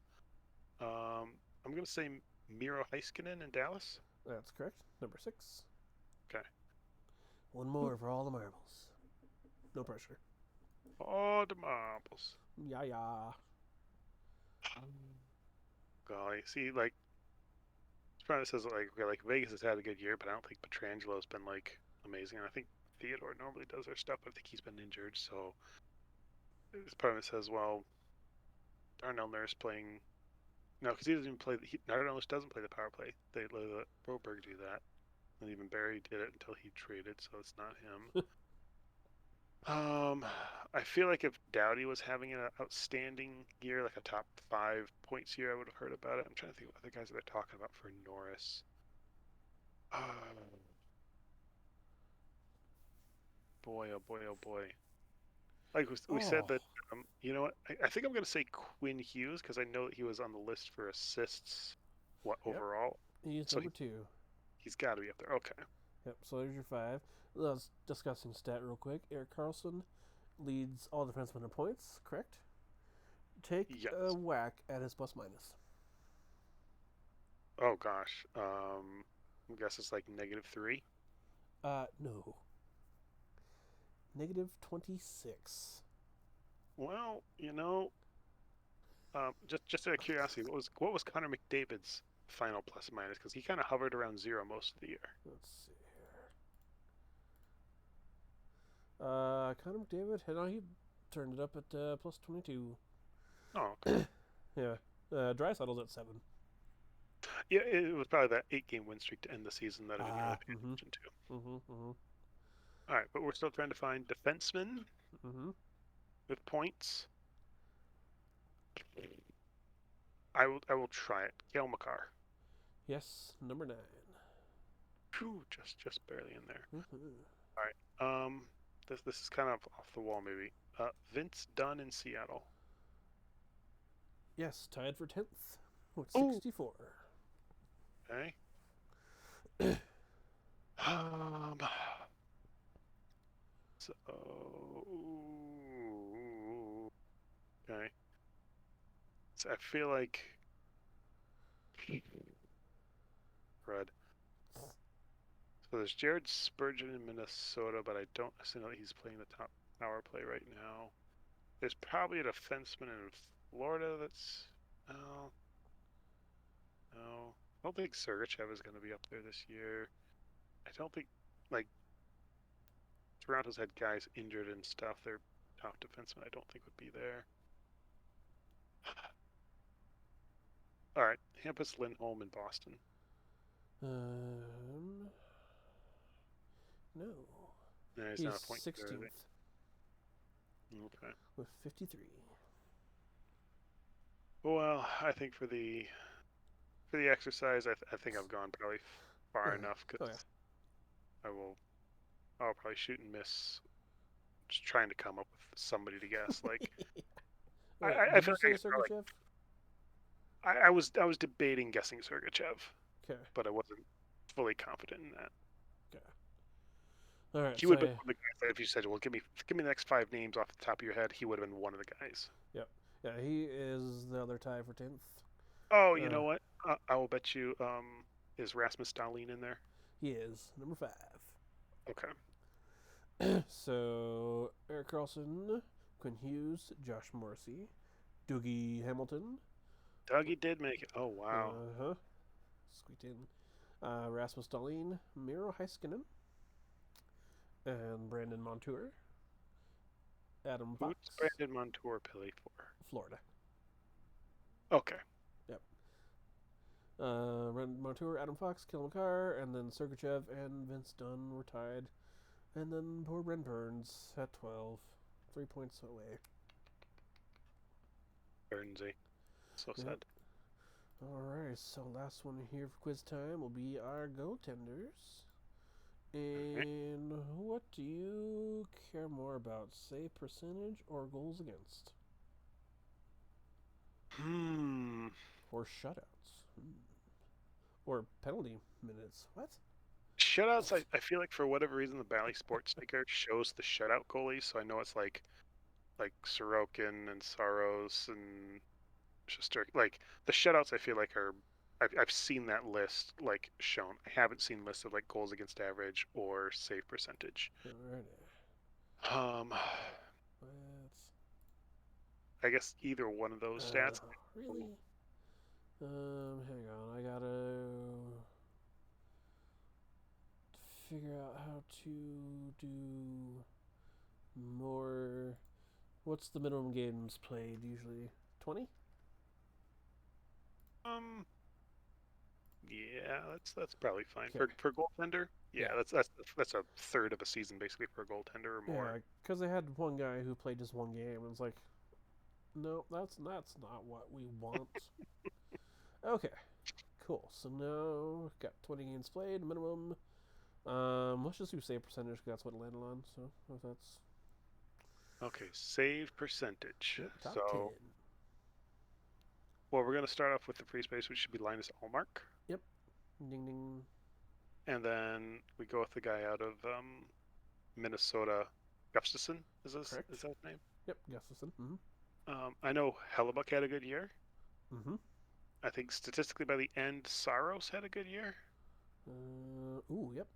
I'm gonna say Miro Heiskanen in Dallas. That's correct. Number 6. Okay. One more for all the marbles. No pressure. Oh, the marbles. Yeah, yeah. Golly, see, like it probably says like okay, like Vegas has had a good year, but I don't think Petrangelo's been like amazing. And I think Theodore normally does their stuff, but I think he's been injured. So this probably says, well, Darnell Nurse playing. No, because he doesn't even play. Darnell Nurse doesn't play the power play. They let Broberg do that, and even Barry did it until he traded, so it's not him. I feel like if Doughty was having an outstanding year, like a top 5 points year, I would have heard about it. I'm trying to think of other guys that they're talking about for Norris. Oh boy, oh boy, oh boy. like we said Oh, that. You know what? I think I'm gonna say Quinn Hughes because I know that he was on the list for assists. What yep. overall? He's So number two. he's got to be up there. Okay. Yep. So there's your five. Let's discussing stat real quick. Erik Karlsson leads all defensemen in points. Correct. Take a Yes. whack at his plus minus. Oh gosh. I guess it's like -3. No. Negative 26. Well, just out of curiosity, what was Connor McDavid's final plus minus? Because he kind of hovered around 0 most of the year. Let's see here. Connor McDavid, he turned it up at plus 22. Oh, okay. Yeah. Drysaddle's at 7. Yeah, it was probably that 8-game win streak to end the season that I didn't really Ah, pay mm-hmm. attention to. Mm-hmm. Mm-hmm. All right, but we're still trying to find defensemen Mm-hmm. with points. I will try it. Kale McCarr. Yes, number 9. Phew, just barely in there. Mm-hmm. All right. This is kind of off the wall maybe. Vince Dunn in Seattle. Yes, tied for 10th with Oh, 64. okay. Um. So, okay. So I feel like Fred. So there's Jared Spurgeon in Minnesota, but I don't necessarily know that he's playing the top power play right now. There's probably a defenseman in Florida that's no, no. I don't think Sergachev is going to be up there this year. I don't think like Toronto's had guys injured and stuff. Their top defenseman I don't think would be there. All right, Hampus Lindholm in Boston. Um, no. No, he's He's not a point getter, is 16th he? Okay. with 53. Well, I think for the exercise, I think I've gone probably far Okay. enough Oh, yeah. because I'll probably shoot and miss, just trying to come up with somebody to guess. Like I, Wait, I, I did feel you like I say could probably, Sergachev? I was debating guessing Sergachev, Okay. but I wasn't fully confident in that. Okay. All right. He So, would have been one of the guys that if you said, "Well, give me the next 5 names off the top of your head," he would have been one of the guys. yep. Yeah, he is the other tie for 10th. Oh, you Uh, know what? I will bet you. Is Rasmus Dahlin in there? he is number 5. Okay. So, Erik Karlsson, Quinn Hughes, Josh Morrissey, Dougie Hamilton. Dougie did make it. Oh wow. Uh-huh. Squeaked in. Rasmus Dahlin, Miro Heiskanen, and Brandon Montour. Adam Who's Fox, Brandon Montour Pilly for? Florida. Okay. Yep. Brandon Montour, Adam Fox, Kale McCarr, and then Sergachev and Vince Dunn were tied. And then poor Brent Burns at 12. 3 points away. Burnsy. So Yep. sad. Alright, so last one here for quiz time will be our goaltenders. And what do you care more about, save percentage or goals against? Or shutouts? Or penalty minutes? What? Shutouts, I feel like for whatever reason the Bally Sports sticker shows the shutout goalies, so I know it's like Sorokin and Saros and Shesterkin. Like the shutouts, I feel like I've seen that list like shown. I haven't seen lists of like goals against average or save percentage. Alrighty. Um, Let's. I guess either one of those stats. Really? Hang on. I gotta figure out how to do more. What's the minimum games played usually? 20? Um, yeah, that's probably fine Okay. for goaltender. Yeah, Yeah. that's a third of a season basically for a goaltender or more. Yeah, because they had one guy who played just one game, and it's like, no, that's not what we want. Okay, cool. So now we've got 20 games played minimum. Let's just do save percentage because that's what it landed on. So if that's Okay, save percentage. Yep, top 10. So, well, we're going to start off with the free space, which should be Linus Allmark. Yep. Ding ding. And then we go with the guy out of Minnesota, Gustafson. Correct. Is that his name? Yep, Gustafson. I know Hellebuck had a good year. Mm-hmm. I think statistically by the end, Saros had a good year. Ooh, yep.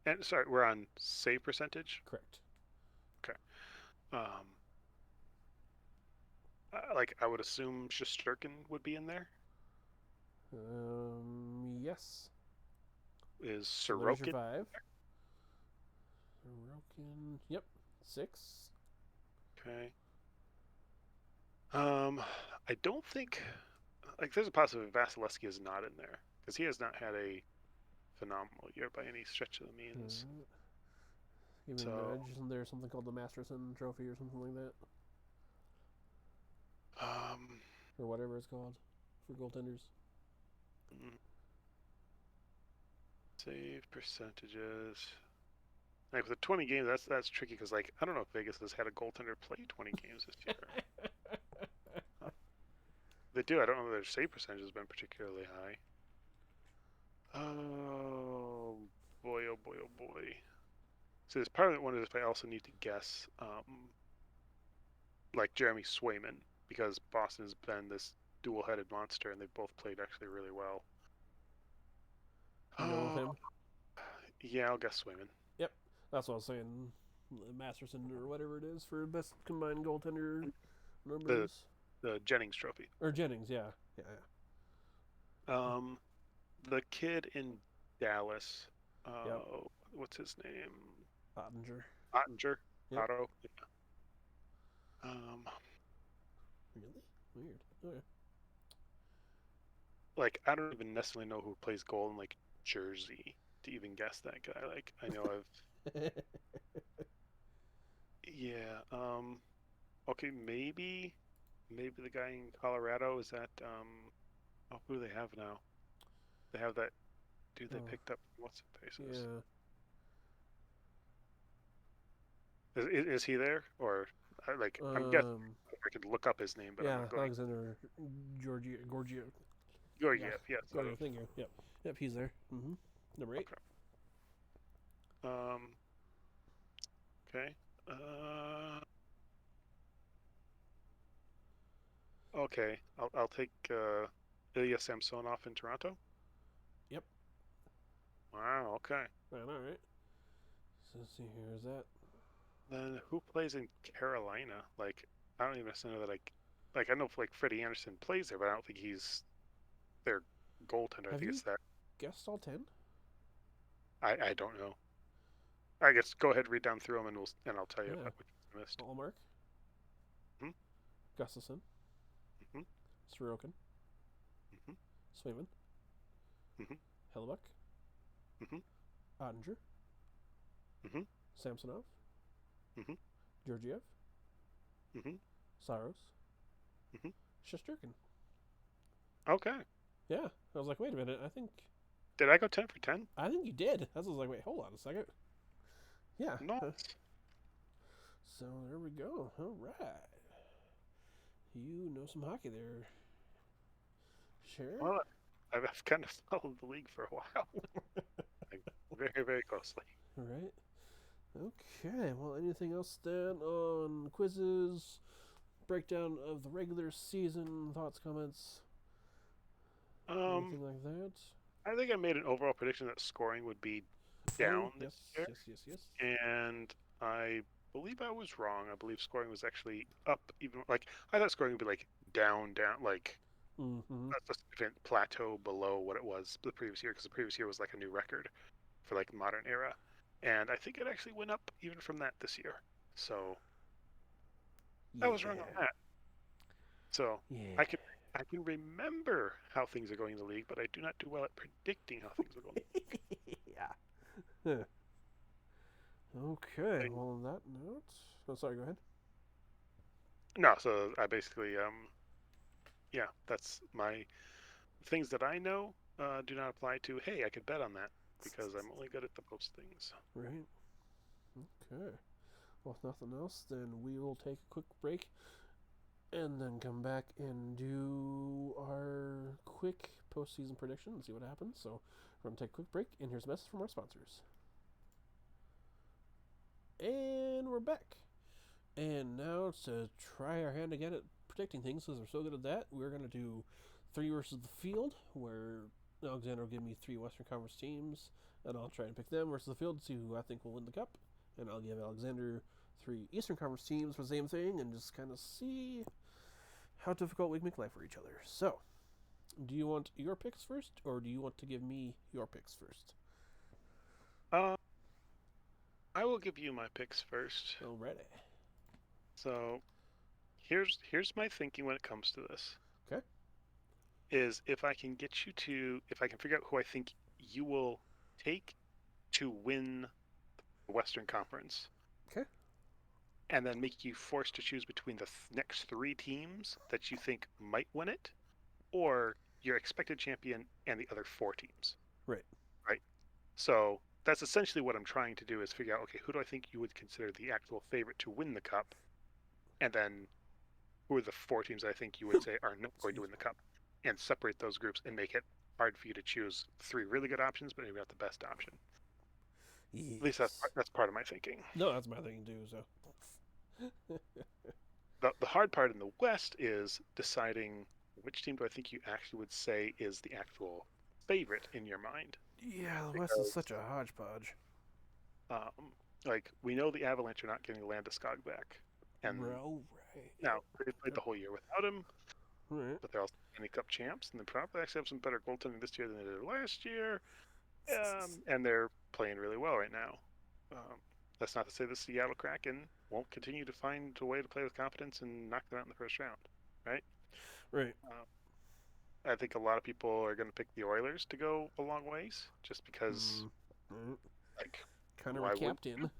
And sorry, we're on save percentage. Correct. Okay. Um, like I would assume Shesterkin would be in there. Yes. Is So there's your Sorokin? 5. Sorokin. Yep. 6. Okay. I don't think like there's a possibility Vasilevsky is not in there because he has not had a phenomenal year by any stretch of the means. Give me a So, nudge. Isn't there something called the Masterson Trophy or something like that? um, Or whatever it's called for goaltenders. save percentages. Like with the 20 games, that's tricky because like I don't know if Vegas has had a goaltender play 20 games this year. They do. I don't know if their save percentage has been particularly high. Oh boy! Oh boy! Oh boy! So this part of it one is if I also need to guess, like Jeremy Swayman, because Boston has been this dual-headed monster, and they've both played actually really well. You go with him? Yeah, I'll guess Swayman. Yep. That's what I was saying. Masterson or whatever it is for best combined goaltender The numbers. the Jennings Trophy. Or Jennings, yeah. Yeah, Um, the kid in Dallas. Yep. What's his name? Ottinger. Ottinger. Yep. Otto. Yeah. Really? Weird. Okay. Like I don't even necessarily know who plays goal in like Jersey to even guess that guy. Like I know I've yeah. Okay, maybe the guy in Colorado is that oh who do they have now? They have that dude they Oh, picked up. What's his faces? yeah. Is he there or like I'm guessing Um, I could look up his name, but I'm yeah, not going. Alexander Gorgio. Yeah, Georgiev, yes, out Gorgio, of thank you. Yep. Yep, he's there. Number 8. okay. Um, okay. Uh, okay. I'll take Ilya Samsonov in Toronto. Yep. Wow. Okay. All right. So let's see here. Is that? Then who plays in Carolina? Like I don't even necessarily know that like I know like Freddie Anderson plays there, but I don't think he's their goaltender. I Have think you it's that. guessed all 10? I don't know. I guess go ahead, read down through them, and I'll tell you Yeah. which I missed. Allmark, Hmm. Gustafson, Hmm. Sorokin, Hmm. Swayman, Hmm. Hellebuck, Hmm. Ottinger, Hmm. Samsonov, Hmm. Georgiev, Hmm. Saros, Hmm. Shesterkin. Okay. Yeah. I was like, wait a minute. Did I go 10 for 10? I think you did. I was like, wait, hold on a second. Yeah. Nice. So there we go. All right. You know some hockey there. Sure. Well, I've kind of followed the league for a while, like, very, very closely. All right. Okay. Well, anything else then on quizzes, breakdown of the regular season, thoughts, comments, Um, anything like that? I think I made an overall prediction that scoring would be Oh, down this yes, year, yes. and I believe I was wrong. I believe scoring was actually up, even like I thought scoring would be like down, like Mm-hmm. a significant plateau below what it was the previous year, because the previous year was like a new record for like modern era, and I think it actually went up even from that this year. So I was wrong on Yeah. that. So Yeah. I can I can remember how things are going in the league, but I do not do well at predicting how things will go. Yeah. Huh. Okay. In Well, on that note. Oh, sorry. Go ahead. No, so I basically yeah, that's my things that I know do not apply to. Hey, I could bet on that because I'm only good at the most things. Right. Okay. with nothing else, then we will take a quick break and then come back and do our quick postseason prediction and see what happens. So we're going to take a quick break, and here's a message from our sponsors. And we're back. And now to try our hand again at predicting things, because we're so good at that, we're going to do 3 versus the field, where Alexander will give me 3 Western Conference teams, and I'll try and pick them versus the field to see who I think will win the cup. And I'll give Alexander 3 Eastern Conference teams for the same thing, and just kind of see how difficult we can make life for each other. So, do you want your picks first, or do you want to give me your picks first? I will give you my picks first. Alrighty. So, here's my thinking when it comes to this. Okay. Is if I can figure out who I think you will take to win the Western Conference. Okay. And then make you forced to choose between the next 3 teams that you think might win it, or your expected champion and the other 4 teams. Right. Right. So that's essentially what I'm trying to do, is figure out, okay, who do I think you would consider the actual favorite to win the cup, and then who are the 4 teams I think you would say are not going to win the cup, and separate those groups and make it hard for you to choose 3 really good options, but maybe not the best option. Yes. At least that's part of my thinking. No, that's my thinking too. So. The hard part in the West is deciding which team do I think you actually would say is the actual favorite in your mind. Yeah, the West is such a hodgepodge. Like, we know the Avalanche are not getting Landeskog back, and right. now they played the whole year without him, Right. but they're also Stanley Cup champs, and they probably actually have some better goaltending this year than they did last year, and they're playing really well right now. That's not to say the Seattle Kraken won't continue to find a way to play with confidence and knock them out in the first round, right? Right. I think a lot of people are going to pick the Oilers to go a long ways, just because, like, kind of why a wouldn't captain.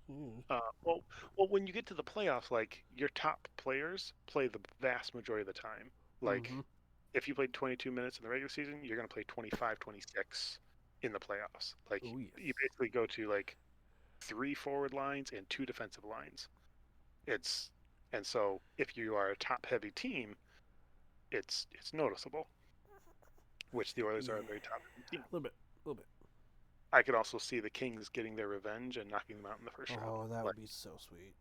well, when you get to the playoffs, like, your top players play the vast majority of the time. Like, if you played 22 minutes in the regular season, you're going to play 25, 26 in the playoffs. Like, Oh, yes. you basically go to, like, 3 forward lines and 2 defensive lines. And so if you are a top-heavy team, it's noticeable, which the Oilers are a very top-heavy team. A little bit. I could also see the Kings getting their revenge and knocking them out in the first round. Oh, that would be so sweet.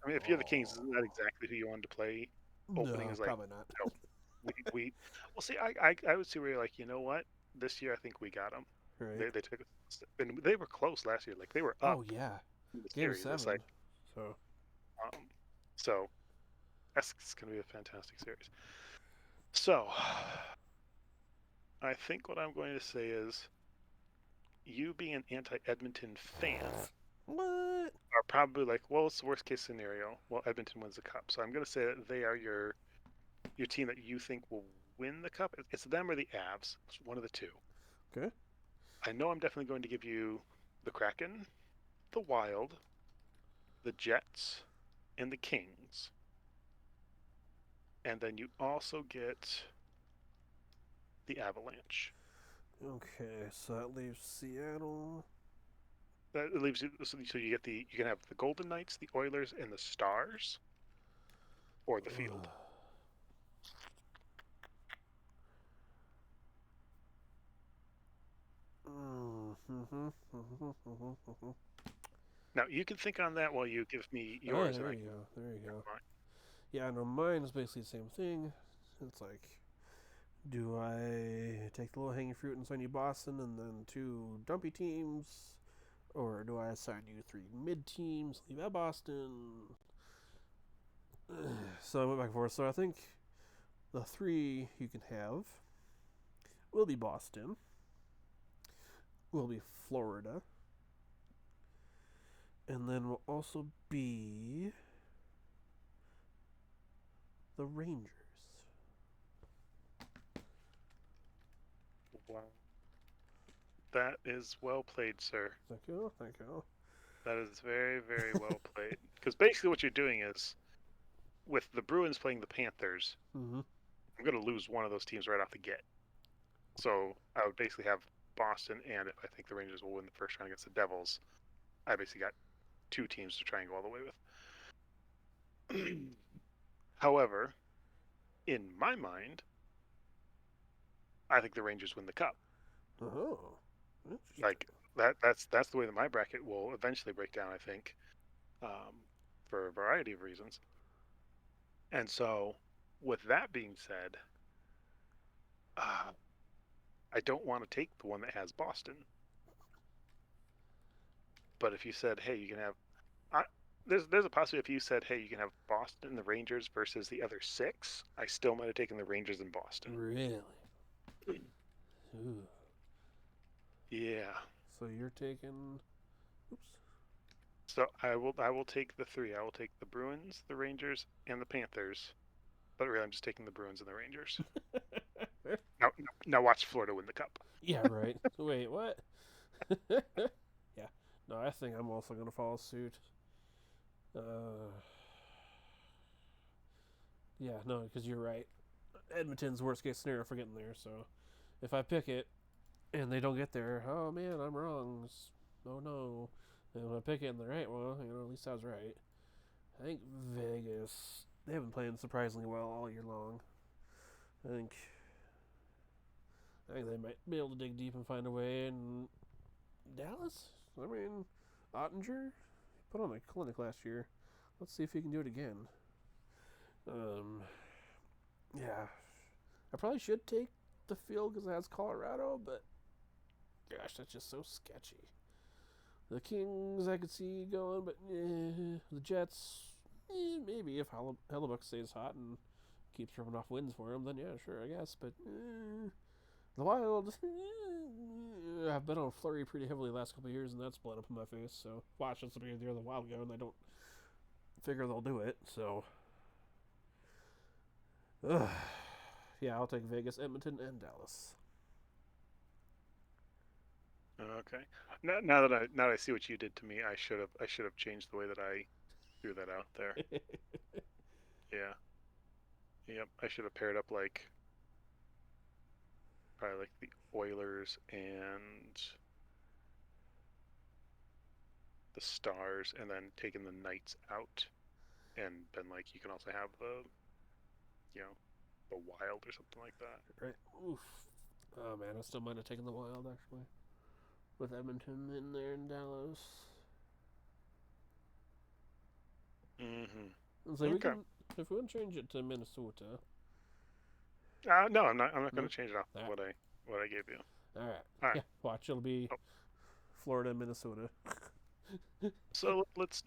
I mean, if you're the Kings, isn't that exactly who you wanted to play? Opening No, is like, probably not. no, well, see, I would see where you're like, you know what? This year, I think we got them. Right. They took, and they were close last year. Like, they were up. Oh yeah. In the Game series. 7. It's like, so. So that's going to be a fantastic series. So I think what I'm going to say is, you being an anti-Edmonton fan What? are probably like, well, it's the worst case scenario. Well, Edmonton wins the cup. So I'm going to say that they are your team that you think will win the cup. It's them or the Avs. It's one of the two. Okay. I know I'm definitely going to give you the Kraken, the Wild, the Jets, and the Kings. And then you also get the Avalanche. Okay, so that leaves Seattle. That leaves you. So you can have the Golden Knights, the Oilers, and the Stars, or the field. Now you can think on that while you give me yours. There you go. Yeah, no, mine is basically the same thing. It's like, do I take the low-hanging fruit and sign you Boston and then 2 dumpy teams? Or do I assign you 3 mid-teams, leave out Boston? So I went back and forth. So I think the 3 you can have will be Boston, will be Florida, and then will also be the Rangers. Wow. That is well played, sir. Thank you. That is very, very well played. Because basically what you're doing is, with the Bruins playing the Panthers, I'm going to lose one of those teams right off the get. So I would basically have Boston, and if I think the Rangers will win the first round against the Devils, I basically got 2 teams to try and go all the way with. However, in my mind, I think the Rangers win the cup. Oh, interesting. Like that's the way that my bracket will eventually break down. I think, for a variety of reasons. And so, with that being said, uh, I don't want to take the one that has Boston. But if you said, hey, you can have, I, there's a possibility if you said, hey, you can have Boston, the Rangers versus the other six, I still might have taken the Rangers in Boston. Really? Ooh. Yeah. So you're taking. Oops. So I will take the three. I will take the Bruins, the Rangers, and the Panthers. But really, I'm just taking the Bruins and the Rangers. Now watch Florida win the cup. Yeah, right. Wait, what? Yeah. No, I think I'm also going to follow suit. Uh, yeah, no, because you're right. Edmonton's worst case scenario for getting there. So if I pick it and they don't get there, oh man, I'm wrong. Oh no. And when I pick it and they're right, well, at least I was right. I think Vegas. They have been playing surprisingly well all year long. I think. I think they might be able to dig deep and find a way. And Dallas. I mean, Ottinger put on a clinic last year. Let's see if he can do it again. Um, yeah, I probably should take the field because it has Colorado, but gosh, that's just so sketchy. The Kings, I could see going, but the Jets, maybe if Hellebuck stays hot and keeps ripping off wins for him, then yeah, sure, I guess. But the Wild, I've been on Flurry pretty heavily the last couple of years, and that's blown up in my face. So watch this will be the other Wild go, and I don't figure they'll do it. So, yeah, I'll take Vegas, Edmonton, and Dallas. Okay. Now that I see what you did to me, I should have changed the way that I threw that out there. Yeah. Yep. I should have paired up like probably like the Oilers and the Stars, and then taken the Knights out, and been like you can also have you know the Wild or something like that. Right. Oof. Oh man, I still might have taken the Wild actually with Edmonton in there in Dallas. And so we Okay. can, if we want to change it to Minnesota. No, I'm not going Nope. to change it off All right. what I gave you. All right. All right. Yeah. Watch. It'll be Oh, Florida, Minnesota. so let's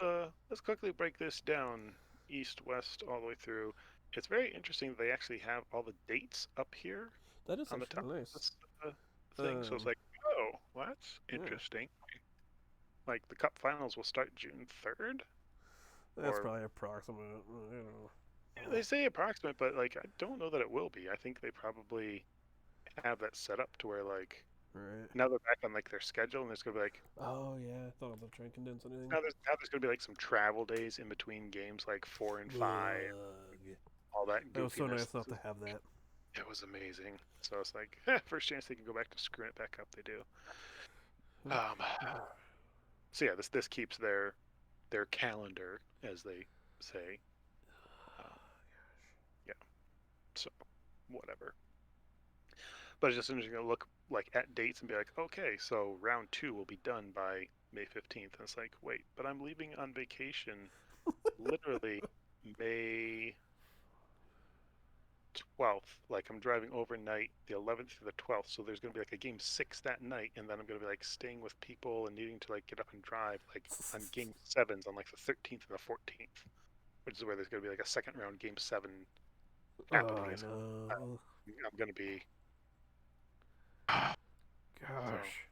quickly break this down, east, west, all the way through. It's very interesting that they actually have all the dates up here That is on the actually top kind of of nice. this thing. So it's Um. like, oh, well, that's Yeah. interesting. Like the cup finals will start June 3rd, That's or probably approximate. You know. they say approximate, but like I don't know that it will be. I think they probably have that set up to where like Right. now they're back on like their schedule, and there's gonna be like Oh yeah. I thought they'll try and condense anything. now there's gonna be like some travel days in between games, like 4 and 5, Ugh. all that That was so goofiness. nice not to have that. It was amazing. So it's like first chance they can go back to screwing it back up, they do. Um, so yeah, this keeps their calendar, as they say. Um, yeah, so whatever. But it's just interesting to look like at dates and be like, okay, so round two will be done by May 15th. And it's like, wait, but I'm leaving on vacation literally May 12th. Like I'm driving overnight the 11th to the 12th. So there's going to be like a game six that night. And then I'm going to be like staying with people and needing to like get up and drive like on game sevens on like the 13th and the 14th, which is where there's going to be like a second round game seven Oh, happening. I So know. I'm going to be so Gosh.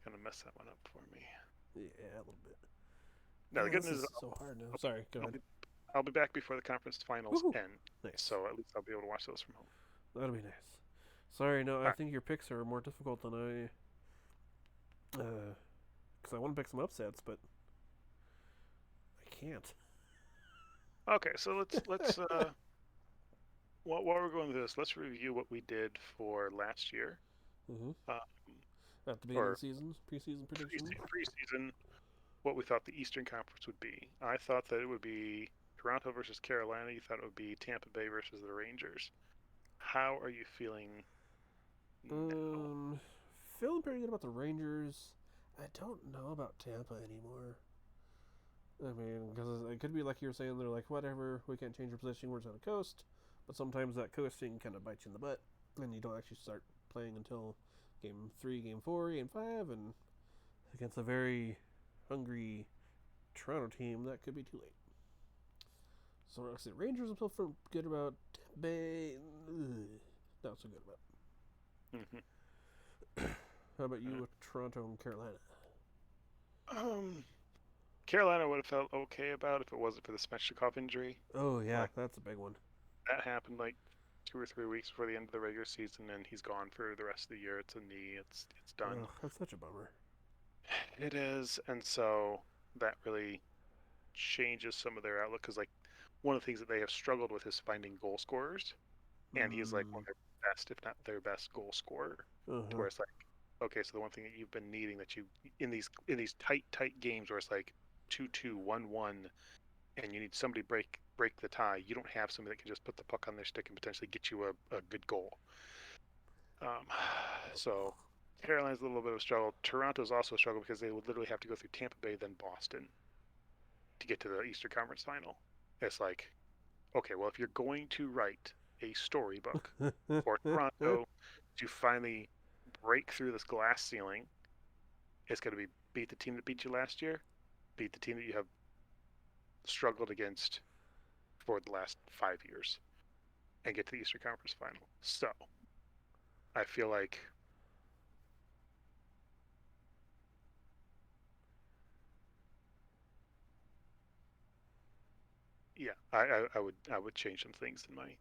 kind of mess that one up for me. Yeah, a little bit. Now the Man, good this news is is so hard now. Sorry, go I'll ahead. be, I'll be back before the conference finals Woohoo! end, Nice. so at least I'll be able to watch those from home. That'll be nice. Sorry, no, I All think your picks are more difficult than because I want to pick some upsets, but I can't. right. Okay, so let's while we're going through this, let's review what we did for last year, Mm-hmm. um, At the beginning of or the season, preseason prediction. preseason, what we thought the Eastern Conference would be. I thought that it would be Toronto versus Carolina. You thought it would be Tampa Bay versus the Rangers. How are you feeling now? Um, Feeling pretty good about the Rangers. I don't know about Tampa anymore. I mean, because it could be like you were saying, they're like, whatever, we can't change our position, we're just going to coast. But sometimes that coasting kind of bites you in the butt, and you don't actually start playing until game 3, game 4, game 5, and against a very hungry Toronto team, that could be too late. So, like I said, Rangers, I'm still feel good about. Bay, not so good about. Hmm. How about you with Toronto and Carolina? Um, Carolina would have felt okay about if it wasn't for the Svechnikov injury. Oh, yeah, Like that's a big one. that happened like 2 or 3 weeks before the end of the regular season, and he's gone for the rest of the year. It's a knee. It's done. Oh, that's such a bummer. It is, and so that really changes some of their outlook because like one of the things that they have struggled with is finding goal scorers, and he's like one Mm, of their best, if not their best goal scorer. uh To huh. where it's like, okay, so the one thing that you've been needing that you in these tight games where it's like 2-2, 1-1, and you need somebody break the tie. You don't have somebody that can just put the puck on their stick and potentially get you a good goal. Um, so Carolina's a little bit of a struggle. Toronto's also a struggle because they would literally have to go through Tampa Bay then Boston to get to the Eastern Conference Final. It's like, okay, well, if you're going to write a storybook for Toronto to finally break through this glass ceiling, it's going to be beat the team that beat you last year, beat the team that you have struggled against for the last 5 years, and get to the Eastern Conference Final. So I feel like, yeah, I would change some things in my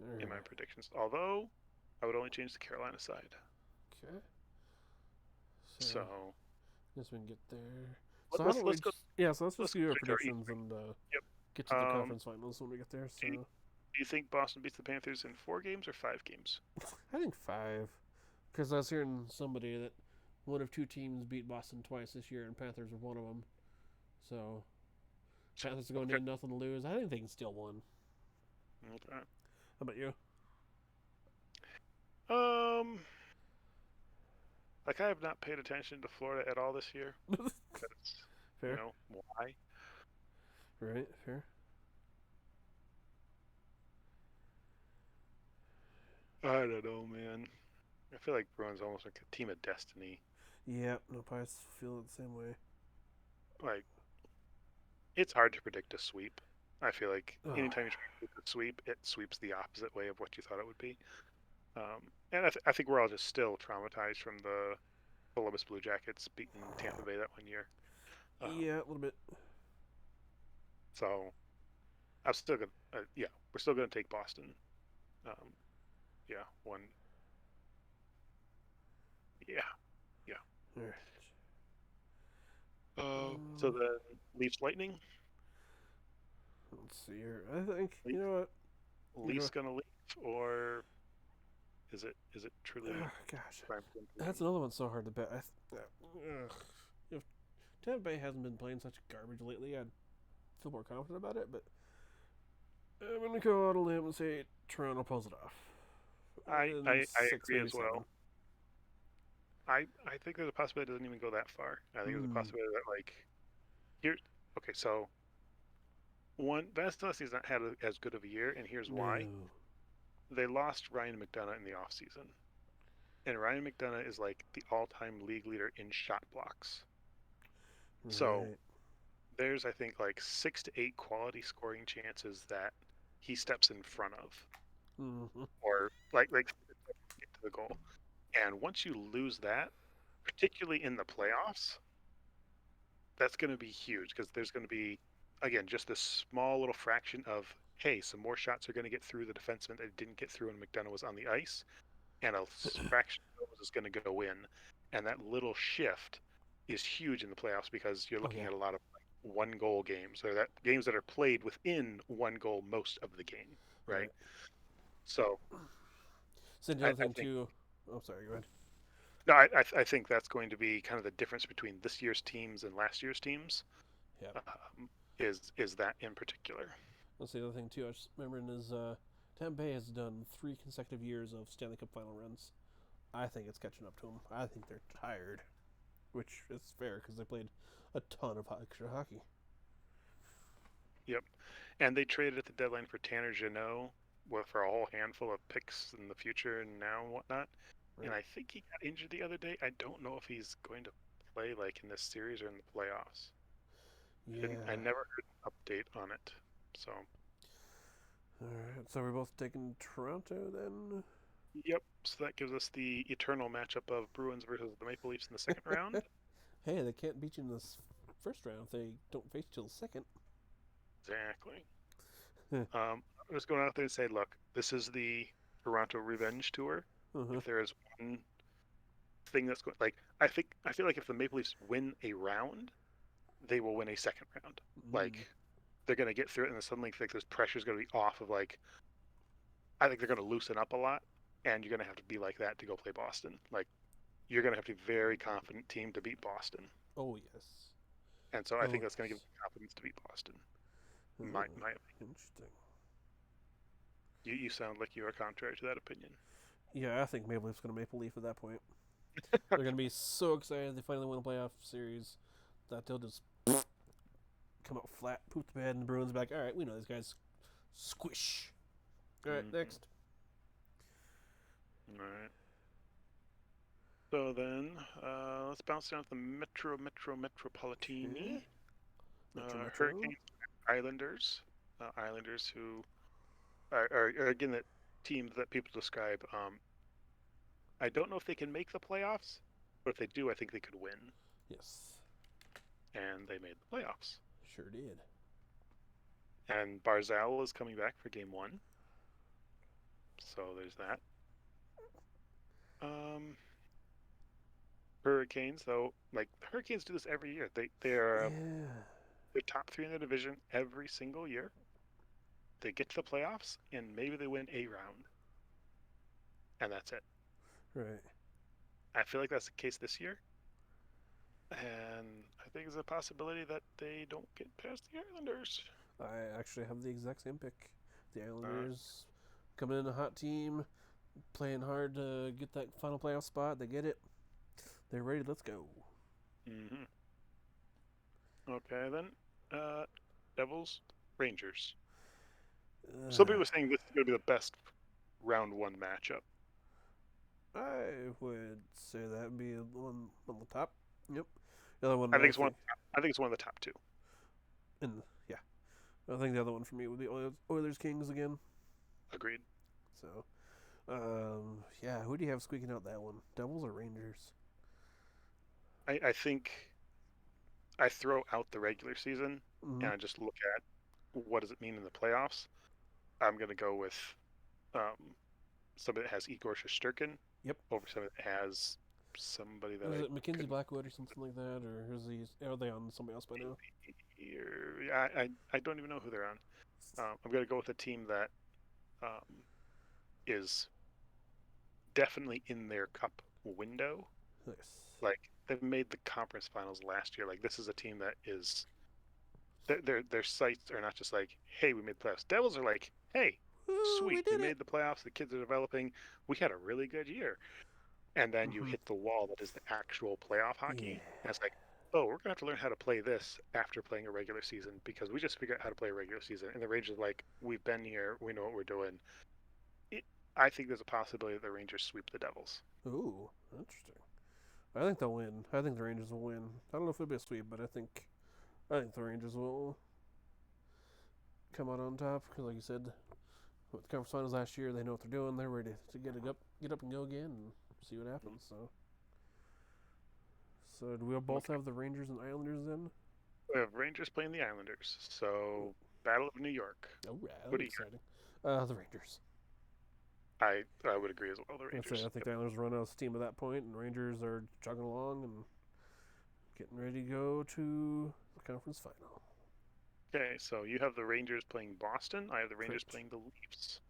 Alright. predictions. Although I would only change the Carolina side. Okay. So, So guess we can get there. let, So, how let's about we let's go just. Yeah, so let's just let's do go our straight to our East. predictions and Yep. get to the Um, conference finals when we get there. do you, So, do you think Boston beats the Panthers in 4 games or 5 games? I think 5. Because I was hearing somebody that one of two teams beat Boston twice this year, and Panthers were one of them. So, Panthers are going Okay. in nothing to lose. I think they can steal one. Okay. How about you? Um, like I have not paid attention to Florida at all this year because Fair. why? Right, fair. I don't know, man. I feel like Bruins almost like a team of destiny. Yeah, no, I feel it the same way. Like it's hard to predict a sweep. I feel like Oh, anytime you try to predict a sweep, it sweeps the opposite way of what you thought it would be. And I think we're all just still traumatized from the Columbus Blue Jackets beating Tampa Bay that one year. yeah, a little bit. So I'm still gonna, yeah, we're still gonna take Boston. Um, yeah, one, yeah, yeah. All right. So Um, the Leafs Lightning. let's see here. I think you Leaf, know what. You go. Leafs gonna leave, or is it truly Gosh, time for them to that's win? another one so hard to bet. If Tampa Bay hasn't been playing such garbage lately, I'd feel more confident about it. But I'm gonna go out on a limb and say Toronto pulls it off I, in I I 6, agree maybe as 7. well. I think there's a possibility it doesn't even go that far. I think there's a Mm, possibility that like here. Okay, so one Vasilevsky's not had as good of a year, and here's why. no. They lost Ryan McDonough in the offseason. And Ryan McDonough is like the all-time league leader in shot blocks. So Right. there's I think like 6 to 8 quality scoring chances that he steps in front of, Mm-hmm. or like get to the goal. And once you lose that, particularly in the playoffs, that's going to be huge because there's going to be again just this small little fraction of hey, some more shots are going to get through the defenseman that didn't get through when McDonough was on the ice, and a fraction of those is going to go in, and that little shift is huge in the playoffs because you're Oh looking yeah. at a lot of like, one goal games or that games that are played within one goal most of the game, right? Right. So So the I, other I thing think too. Oh, sorry. Go ahead. no, I think that's going to be kind of the difference between this year's teams and last year's teams. Yeah. is that in particular. That's the other thing too. I was remembering is Tampa Bay has done 3 consecutive years of Stanley Cup final runs. I think it's catching up to them. I think they're tired, which is fair because they played a ton of extra hockey. Yep. And they traded at the deadline for Tanner Jeannot with for a whole handful of picks in the future and now and whatnot. And Right. I think he got injured the other day. I don't know if he's going to play like in this series or in the playoffs. I Yeah. never heard an update on it. So, All right. So we're both taking Toronto then. yep. So that gives us the eternal matchup of Bruins versus the Maple Leafs in the second round. Hey, they can't beat you in this first round if they don't face you till the second. Exactly. uh I'm just going out there and say, look, this is the Toronto Revenge Tour. huh. If there is one thing that's going, I feel like if the Maple Leafs win a round, they will win a second round. Like Mm. they're gonna get through it, and then suddenly like this pressure is gonna be off of like I think they're gonna loosen up a lot, and you're gonna have to be like that to go play Boston. Like you're gonna have to be a very confident team to beat Boston, Oh yes. and so I Oh think that's gonna give yes. them confidence to beat Boston. My Interesting. you sound like you are contrary to that opinion. Yeah, I think Maple Leafs gonna Maple Leaf at that point. They're gonna be so excited they finally win a playoff series that they'll just come out flat, poop the bed, and the Bruins back. All right, we know these guys. Squish. All right, Mm-hmm. next. All right. So then, let's bounce down to the Okay. Metropolitani. Metro Metro. Hurricanes, Islanders. Islanders who are again that team that people describe. I don't know if they can make the playoffs, but if they do, I think they could win. Yes. And they made the playoffs. Sure did. And Barzal is coming back for game one. So there's that. Um, Hurricanes, though, like the Hurricanes do this every year. Yeah. They're top three in the division every single year. They get to the playoffs and maybe they win a round, and that's it. Right. I feel like that's the case this year, and I think there's a possibility that they don't get past the Islanders. I actually have the exact same pick. The Uh, Islanders coming in a hot team, playing hard to get that final playoff spot. They get it. They're ready. Let's go. hmm Okay, then. Uh, Devils, Rangers. Some Uh, people are saying this is going to be the best round one matchup. I would say that would be one on the top. Yep. The other one, I think I it's one. think, I think it's one of the top two. and yeah, I think the other one for me would be Oilers Kings again. Agreed. So, yeah, who do you have squeaking out that one? Devils or Rangers? I think I throw out the regular season Mm-hmm. and I just look at what does it mean in the playoffs. I'm going to go with um, somebody that has Igor Shesterkin Yep. over somebody that has somebody that Is I it Mackenzie couldn't. Blackwood or something like that, or is he? Are they on somebody else by now? I don't even know who they're on. I'm going to go with a team that um, is definitely in their cup window. Nice. Like they made the conference finals last year. Like this is a team that is their sights are not just like, hey, we made the playoffs. Devils are like, hey, Woo, we sweet, we did it. made the playoffs. The kids are developing. We had a really good year. And then you Mm-hmm. hit the wall that is the actual playoff Yeah. hockey. And it's like, oh, we're gonna have to learn how to play this after playing a regular season because we just figured out how to play a regular season. And the Rangers like, we've been here, we know what we're doing. It, I think there's a possibility that the Rangers sweep the Devils. Ooh, interesting. I think they'll win. I think the Rangers will win. I don't know if it'll be a sweep, but I think the Rangers will come out on top because, like you said, with the conference finals last year, they know what they're doing. They're ready to get up and go again, and see what happens. So do we both Okay. have the Rangers and Islanders then? We have Rangers playing the Islanders. So Battle of New York. Oh, right, that'll What be do you exciting. The Rangers. got? I would agree as well. The I'd say Rangers. I think Yep. the Islanders run out of steam at that point, and Rangers are chugging along and getting ready to go to the conference final. Okay, so you have the Rangers playing Boston. I have the Rangers Correct. playing the Leafs.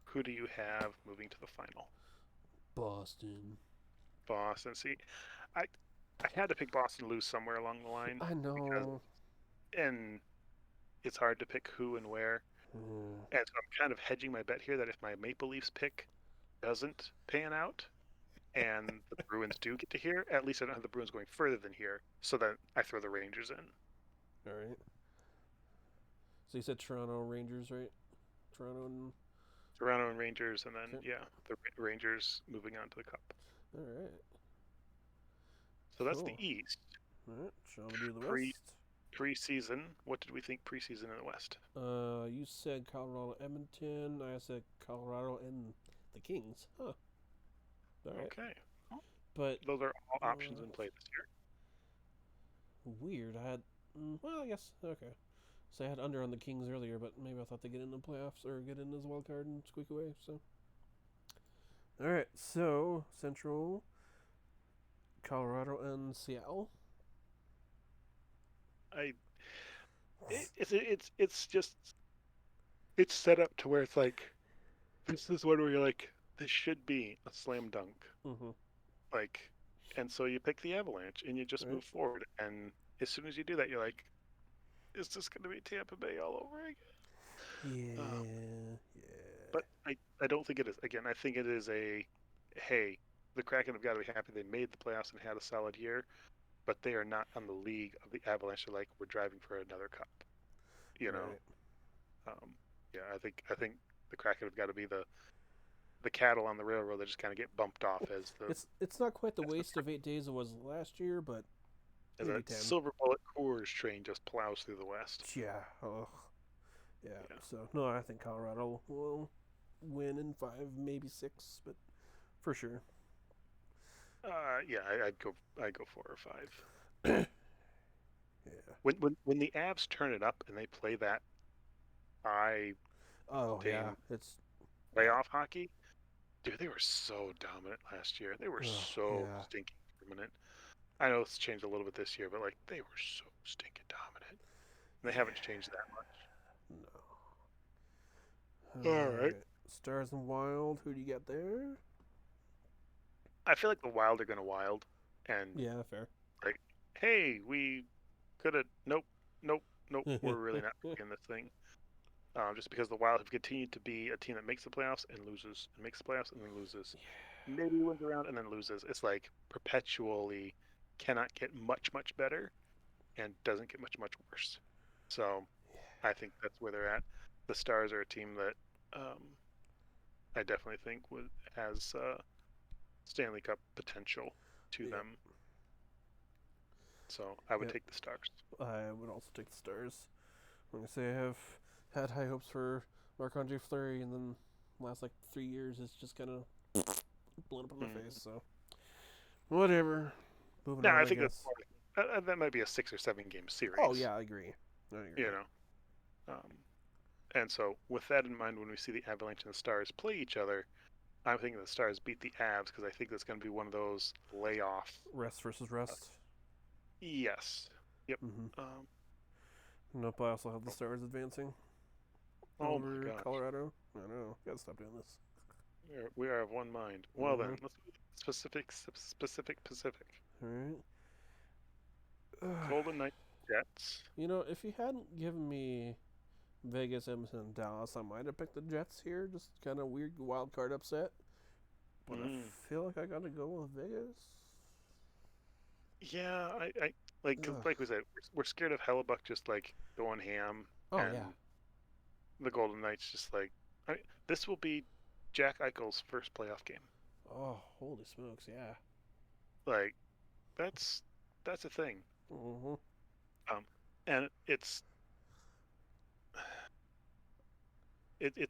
Who do you have moving to the final? Boston. Boston. See, I I had to pick Boston to lose somewhere along the line I because know. and it's hard to pick who and where. Mm. And so I'm kind of hedging my bet here that if my Maple Leafs pick doesn't pan out and the Bruins do get to here, at least I don't have the Bruins going further than here, so that I throw the Rangers in. All right. So you said Toronto Rangers, right? Toronto and Toronto and Rangers, and then okay. yeah, the Rangers moving on to the Cup. All right. So that's the Cool. East. All right. Shall we do the Pre West? preseason. What did we think preseason in the West? You said Colorado, Edmonton. I said Colorado and the Kings. Huh. All right. Okay, well, But those are all options uh, in play this year. weird. I had. Well, I guess okay. So I had under on the Kings earlier, but maybe I thought they get in the playoffs or get in as a wild card and squeak away. So. All right. So Central, Colorado and Seattle. I it's just it's set up to where it's like this is one where you're like this should be a slam dunk. Mm-hmm. Like, and so you pick the Avalanche and you just Right. move forward. And as soon as you do that, you're like, is this going to be Tampa Bay all over again? Yeah. But I don't think it is. Again, I think it is a, hey, the Kraken have got to be happy they made the playoffs and had a solid year, but they are not on the league of the Avalanche. They're like, we're driving for another cup. You Yeah. know, Right. yeah, I think the Kraken have got to be the cattle on the railroad that just kind of get bumped off as the It's not quite the as the waste of 8 days it was last year, but as maybe a 10. silver bullet Coors train just plows through the West. Yeah. Oh. Yeah. Yeah. So no, I think Colorado will win in 5, maybe 6, but for sure. Yeah, I'd go 4 or 5. Yeah. When the Avs turn it up and they play that high Oh yeah. octane It's yeah. playoff hockey, dude, they were so dominant last year. They were Oh so yeah. stinking dominant. I know it's changed a little bit this year, but like they were so stinking dominant. And they haven't Yeah. changed that No. much. All All right. right. Stars and Wild. Who do you get there? I feel like the Wild are gonna wild, and Yeah. Fair. like, hey, we could have. Nope, nope, nope. We're really not in this thing. Just because the Wild have continued to be a team that makes the playoffs and loses, and makes the playoffs and then loses. Maybe wins around and then loses. It's like perpetually cannot get much better and doesn't get much worse. So I think that's where they're at. The Stars are a team that I definitely think has Stanley Cup potential to Yep. them. So I would Yep. take the Stars. I would also take the Stars. I'm gonna say I have had high hopes for Marc-Andre Fleury, and then last like 3 years it's just kind of blown up in my Mm. face. So whatever. Moving No, on, I I think that's guess. more, that might be a 6 or 7 game Oh series. yeah, I agree. I You agree. know, and so with that in mind, when we see the Avalanche and the Stars play each other, I'm thinking the Stars beat the Avs because I think that's going to be one of those layoff. Rest versus Uh, rest. yes. Yep. Mm-hmm. Um, Nope. I also have the Stars advancing oh my over gosh, Colorado. I know. Gotta stop doing this. we are of one mind. Well Mm-hmm. then, let's Pacific. All right. Golden Knights Jets. You know, if you hadn't given me Vegas, Edmonton, and Dallas, I might have picked the Jets here. Just kind of weird wild card upset. But I Mm. feel like I gotta go with Vegas. Yeah, I like 'cause Ugh. like we said, we're scared of Hellebuck just like going ham, Oh yeah. and the Golden Knights just like this will be Jack Eichel's first playoff game. Oh, holy smokes, yeah. Like that's that's a thing. Mm-hmm. Um, and it's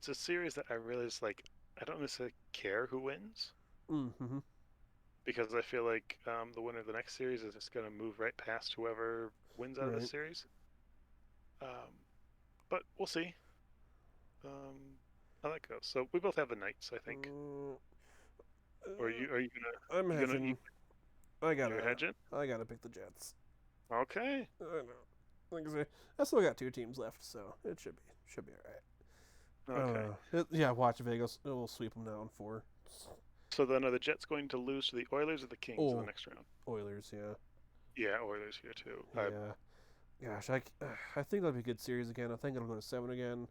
a series that I really just like. I don't necessarily care who wins Mm-hmm. because I feel like the winner of the next series is just going to move right past whoever wins out of this Right. series. But we'll see. Um, how that goes. So we both have the Knights, I think. Uh, Or are you I'm you hedging. I you're gotta. hedging? I gotta pick the Jets. Okay. I know. Like I say, I still got 2 teams left, so it should be all Okay. right. Yeah, watch Vegas. It will sweep them down 4. So then are the Jets going to lose to the Oilers or the Kings in the Oh, next round? Oilers. Yeah. Yeah, Oilers here too. Yeah. Gosh, I think that'll be a good series again. I think it'll go to 7 again.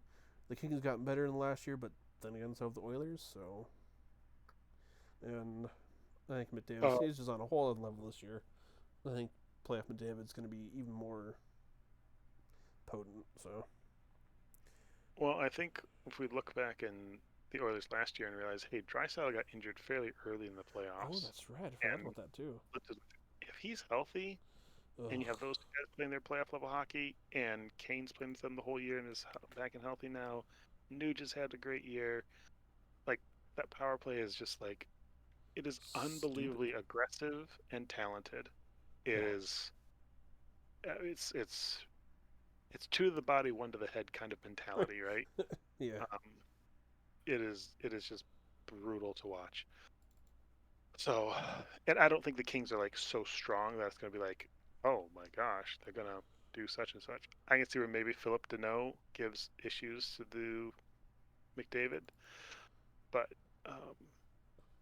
The Kings gotten better than last year, but then again, so have the Oilers. So, and I think McDavid Uh, he's just on a whole other level this year. I think playoff McDavid's going to be even more potent. So, well, I think if we look back in the Oilers last year and realize, hey, Draisaitl got injured fairly early in the oh, playoffs, that's right. I forgot and about that too. if he's healthy, and you have Ugh, those two guys playing their playoff level hockey, and Kane's playing with them the whole year and is back and healthy now. Nuge has had a great year. Like that power play is just like it is stupid. unbelievably aggressive and talented. It Yeah, is it's two to the body, one to the head kind of mentality, right? yeah, Um, it is just brutal to watch. So, and I don't think the Kings are like so strong that it's going to be like, oh my gosh, they're going to do such and such. I can see where maybe Philip Deneau gives issues to the McDavid, but um,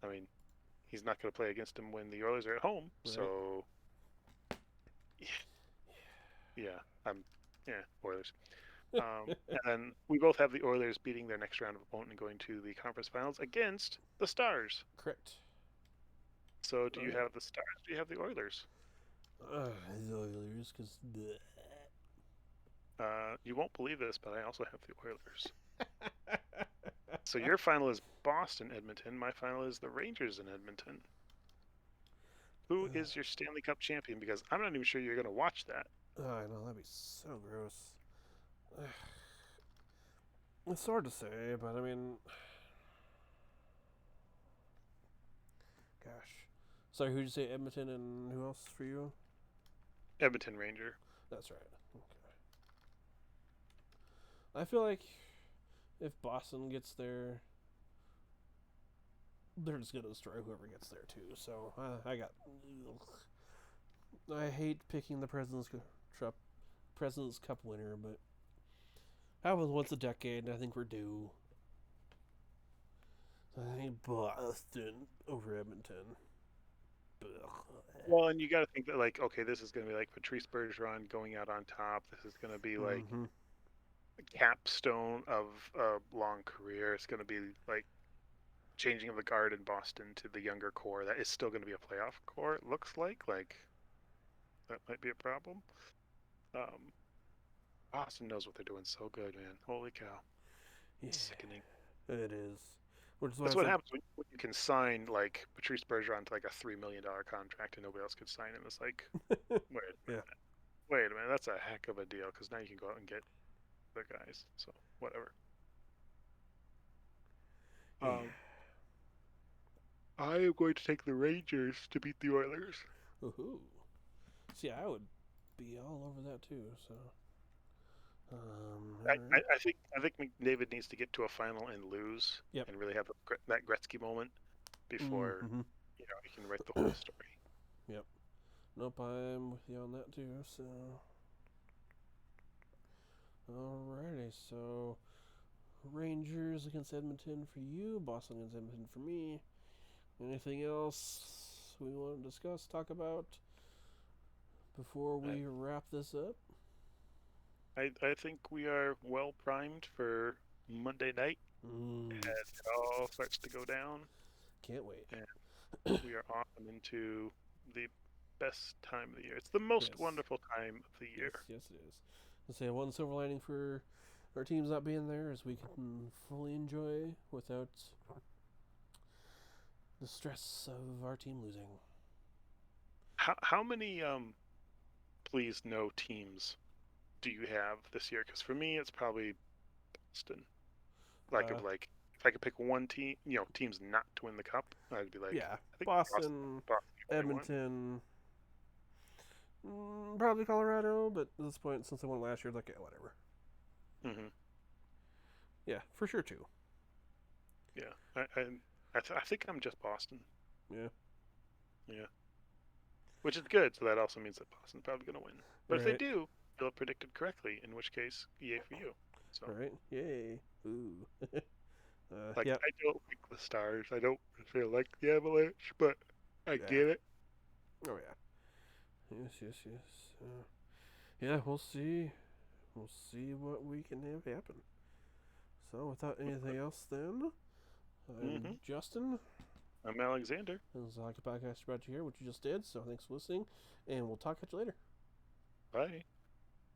I mean, he's not going to play against him when the Oilers are at home. right. So, yeah, I'm yeah Oilers. And then we both have the Oilers beating their next round of opponent and going to the conference finals against the Stars. Correct. So, do All you right. have the Stars? Do you have the Oilers? The Oilers, because You won't believe this, but I also have the Oilers. So your final is Boston, Edmonton. My final is the Rangers in Edmonton. Who is your Stanley Cup champion? Because I'm not even sure you're going to watch that. oh, I know that'd be so gross. It's hard to say, but I mean, gosh. Sorry, who'd you say Edmonton and who else for you? Edmonton Ranger. That's right. Okay. I feel like if Boston gets there, they're just gonna destroy whoever gets there too. So I got. I hate picking the President's Cup winner, but happens once a decade, and I think we're due. I think Boston over Edmonton. Well, and you got to think that like, okay, this is going to be like Patrice Bergeron going out on top. This is going to be like Mm-hmm. a capstone of a long career. It's going to be like changing of the guard in Boston to the younger core that is still going to be a playoff core. It looks like that might be a problem. Um, Boston knows what they're doing so good, man. Holy cow. Yeah, It's sickening. it is. Which is why That's it's what like, happens when you can sign like Patrice Bergeron to like a $3 million contract and nobody else could sign him. It's like, wait a yeah, minute, wait a minute. That's a heck of a deal because now you can go out and get the guys. So whatever. yeah. Um, I am going to take the Rangers to beat the Oilers. Woohoo! See, I would be all over that too. So, I, all I, right. I think I think McDavid needs to get to a final and lose Yep. and really have that Gretzky moment before Mm-hmm. he can write the whole story. Yep. Nope, I'm with you on that too. So, alrighty. So, Rangers against Edmonton for you. Boston against Edmonton for me. Anything else we want to discuss, talk about before I, we wrap this up? I think we are well primed for Monday night Mm, as it all starts to go down, can't wait. and we are off and into the best time of the year. It's the most Yes. wonderful time of the Yes, year. yes, it is. Let's say one silver lining for our teams not being there is we can fully enjoy without the stress of our team losing. How many please no teams do you have this year? Because for me, it's probably Boston. Like Uh, of like if I could pick one team, teams not to win the cup, I'd be like, yeah, I think Boston, Boston, Boston the only one. Edmonton, probably Colorado, but at this point, since they won last year, like, yeah, whatever. Hmm. Yeah, for sure, too. Yeah, I think I'm just Boston. Yeah, Yeah, which is good. So that also means that Boston's probably going to win. But if they right, do, they'll have predicted correctly. In which case, yay for you. So right, yay. Ooh. like Yep, I don't like the Stars. I don't feel like the Avalanche, but I yeah. get it. Oh, yeah. Yes, yes, yes. Yeah, we'll see. We'll see what we can have happen. So, without anything else, then, I'm Mm-hmm. Justin. I'm Alexander. This is the Hockey Podcast about to hear what you just did. So, thanks for listening, and we'll talk at you later. Bye.